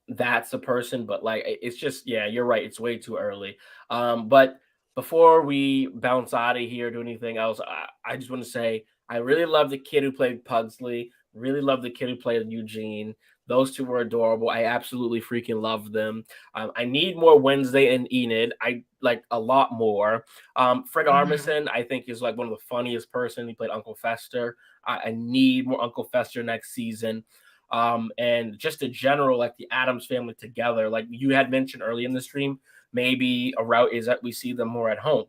Speaker 2: that's the person. But like it's just, yeah, you're right. It's way too early. But before we bounce out of here, do anything else, I just want to say I really love the kid who played Pugsley. Really love the kid who played Eugene. Those two were adorable. I absolutely freaking love them. I need more Wednesday and Enid. I like a lot more. Fred Armisen, I think, is like one of the funniest person. He played Uncle Fester. I need more Uncle Fester next season. And just in general, like the Addams family together, like you had mentioned early in the stream, maybe a route is that we see them more at home.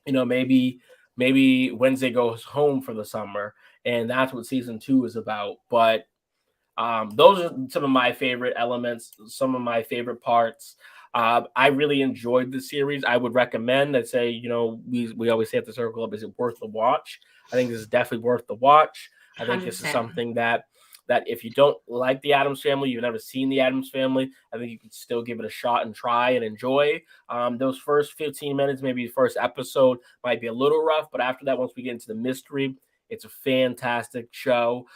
Speaker 2: Maybe Wednesday goes home for the summer, and that's what season 2 is about. But those are some of my favorite elements, some of my favorite parts. I really enjoyed the series. I would recommend. I'd say, we always say at the Circle Club, is it worth the watch? I think this is definitely worth the watch. I think this is something that if you don't like the Addams Family, you've never seen the Addams Family, I think you can still give it a shot and try and enjoy. Those first 15 minutes, maybe the first episode, might be a little rough, but after that, once we get into the mystery, it's a fantastic show.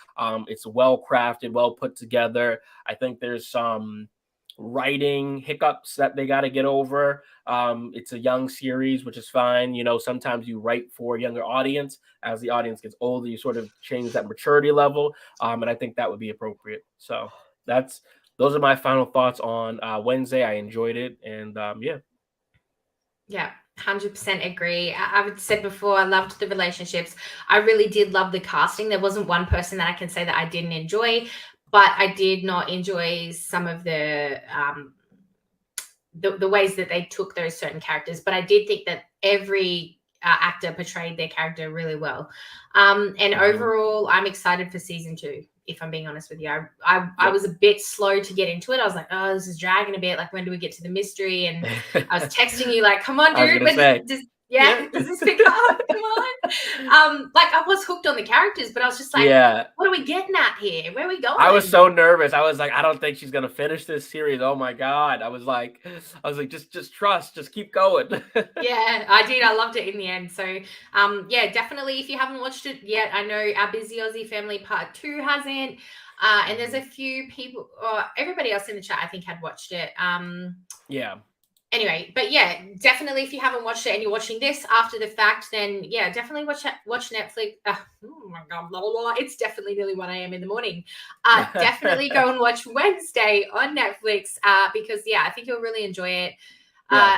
Speaker 2: It's well crafted, well put together. I think there's some writing hiccups that they got to get over. It's a young series, which is fine. Sometimes you write for a younger audience. As the audience gets older, you sort of change that maturity level. And I think that would be appropriate. So those are my final thoughts on Wednesday. I enjoyed it. And yeah.
Speaker 1: Yeah, 100% agree. I've said before, I loved the relationships. I really did love the casting. There wasn't one person that I can say that I didn't enjoy, but I did not enjoy some of the ways that they took those certain characters. But I did think that every actor portrayed their character really well. And overall, I'm excited for season 2. If I'm being honest with you, I was a bit slow to get into it. I was like, oh, this is dragging a bit. Like, when do we get to the mystery? And I was texting you like, come on, dude. Does this pick up? Come on. Like, I was hooked on the characters, but I was just like, what are we getting at here? Where are we going?
Speaker 2: I was so nervous. I was like, I don't think she's gonna finish this series. Oh my god. I was like, just trust, just keep going.
Speaker 1: Yeah, I did. I loved it in the end. So yeah, definitely, if you haven't watched it yet, I know our Busy Aussie Family Part 2 hasn't. And there's a few people, or everybody else in the chat, I think, had watched it.
Speaker 2: Yeah.
Speaker 1: Anyway, but yeah, definitely, if you haven't watched it and you're watching this after the fact, then yeah, definitely watch Netflix. Oh my god, blah, blah, blah. It's definitely nearly 1 a.m. in the morning. Definitely go and watch Wednesday on Netflix because yeah, I think you'll really enjoy it.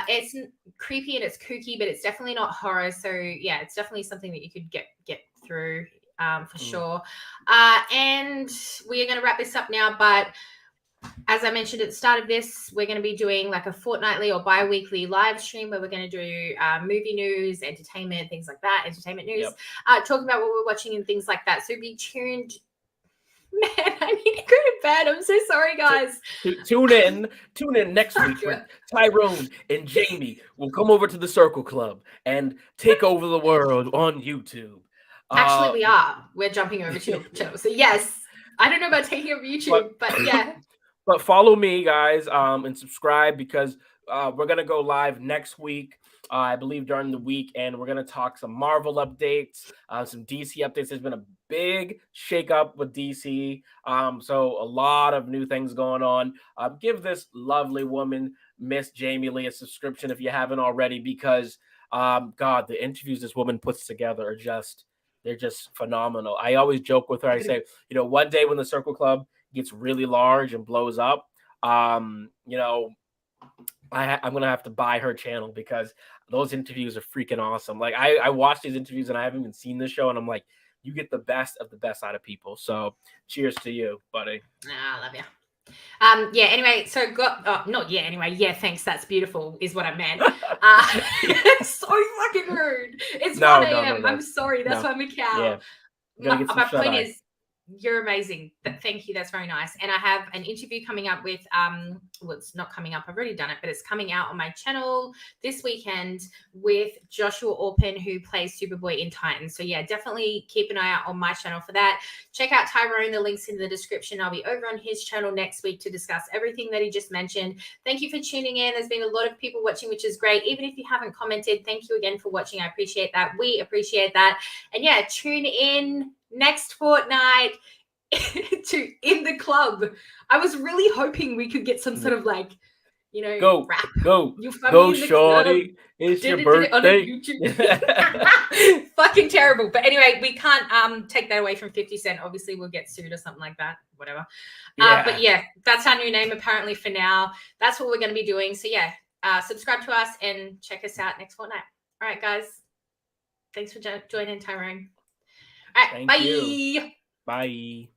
Speaker 1: It's creepy and it's kooky, but it's definitely not horror. So yeah, it's definitely something that you could get through for sure. And we are going to wrap this up now, but as I mentioned at the start of this, we're going to be doing like a fortnightly or bi-weekly live stream where we're going to do movie news, entertainment, things like that, entertainment news, talking about what we're watching and things like that. So be tuned Man, I need to go to bed. I'm so sorry, guys.
Speaker 2: Tune in next week where Tyrone and Jamie will come over to the Circle Club and take over the world on YouTube.
Speaker 1: Actually, we're jumping over to your channel. So yes, I don't know about taking over YouTube, but yeah.
Speaker 2: But follow me, guys, and subscribe because we're gonna go live next week. I believe during the week, and we're gonna talk some Marvel updates, some DC updates. There's been a big shakeup with DC, so a lot of new things going on. Give this lovely woman, Miss Jamie Lee, a subscription if you haven't already, because God, the interviews this woman puts together are they're just phenomenal. I always joke with her. I say, one day when the Circle Club gets really large and blows up, I'm gonna have to buy her channel because those interviews are freaking awesome. Like I watch these interviews and I haven't even seen the show, and I'm like, you get the best of the best out of people. So cheers to you, buddy.
Speaker 1: I love you. Yeah, anyway, so yeah, thanks, that's beautiful is what I meant. So fucking rude. It's 1 a.m. No. I'm sorry, that's why I'm a cow. Yeah. My point is, you're amazing. Thank you. That's very nice. And I have an interview coming up with, well, it's not coming up. I've already done it, but it's coming out on my channel this weekend with Joshua Orpin, who plays Superboy in Titans. So yeah, definitely keep an eye out on my channel for that. Check out Tyrone. The link's in the description. I'll be over on his channel next week to discuss everything that he just mentioned. Thank you for tuning in. There's been a lot of people watching, which is great. Even if you haven't commented, thank you again for watching. I appreciate that. We appreciate that. And yeah, tune in next fortnight to In the Club. I was really hoping we could get some sort of like,
Speaker 2: go
Speaker 1: rap.
Speaker 2: Go shorty. It's your birthday.
Speaker 1: Fucking terrible. But anyway, we can't take that away from 50 Cent. Obviously, we'll get sued or something like that. Whatever. But yeah, that's our new name apparently for now. That's what we're going to be doing. So yeah, subscribe to us and check us out next fortnight. All right, guys. Thanks for joining, Tyrone. All right,
Speaker 2: Thank you. Bye.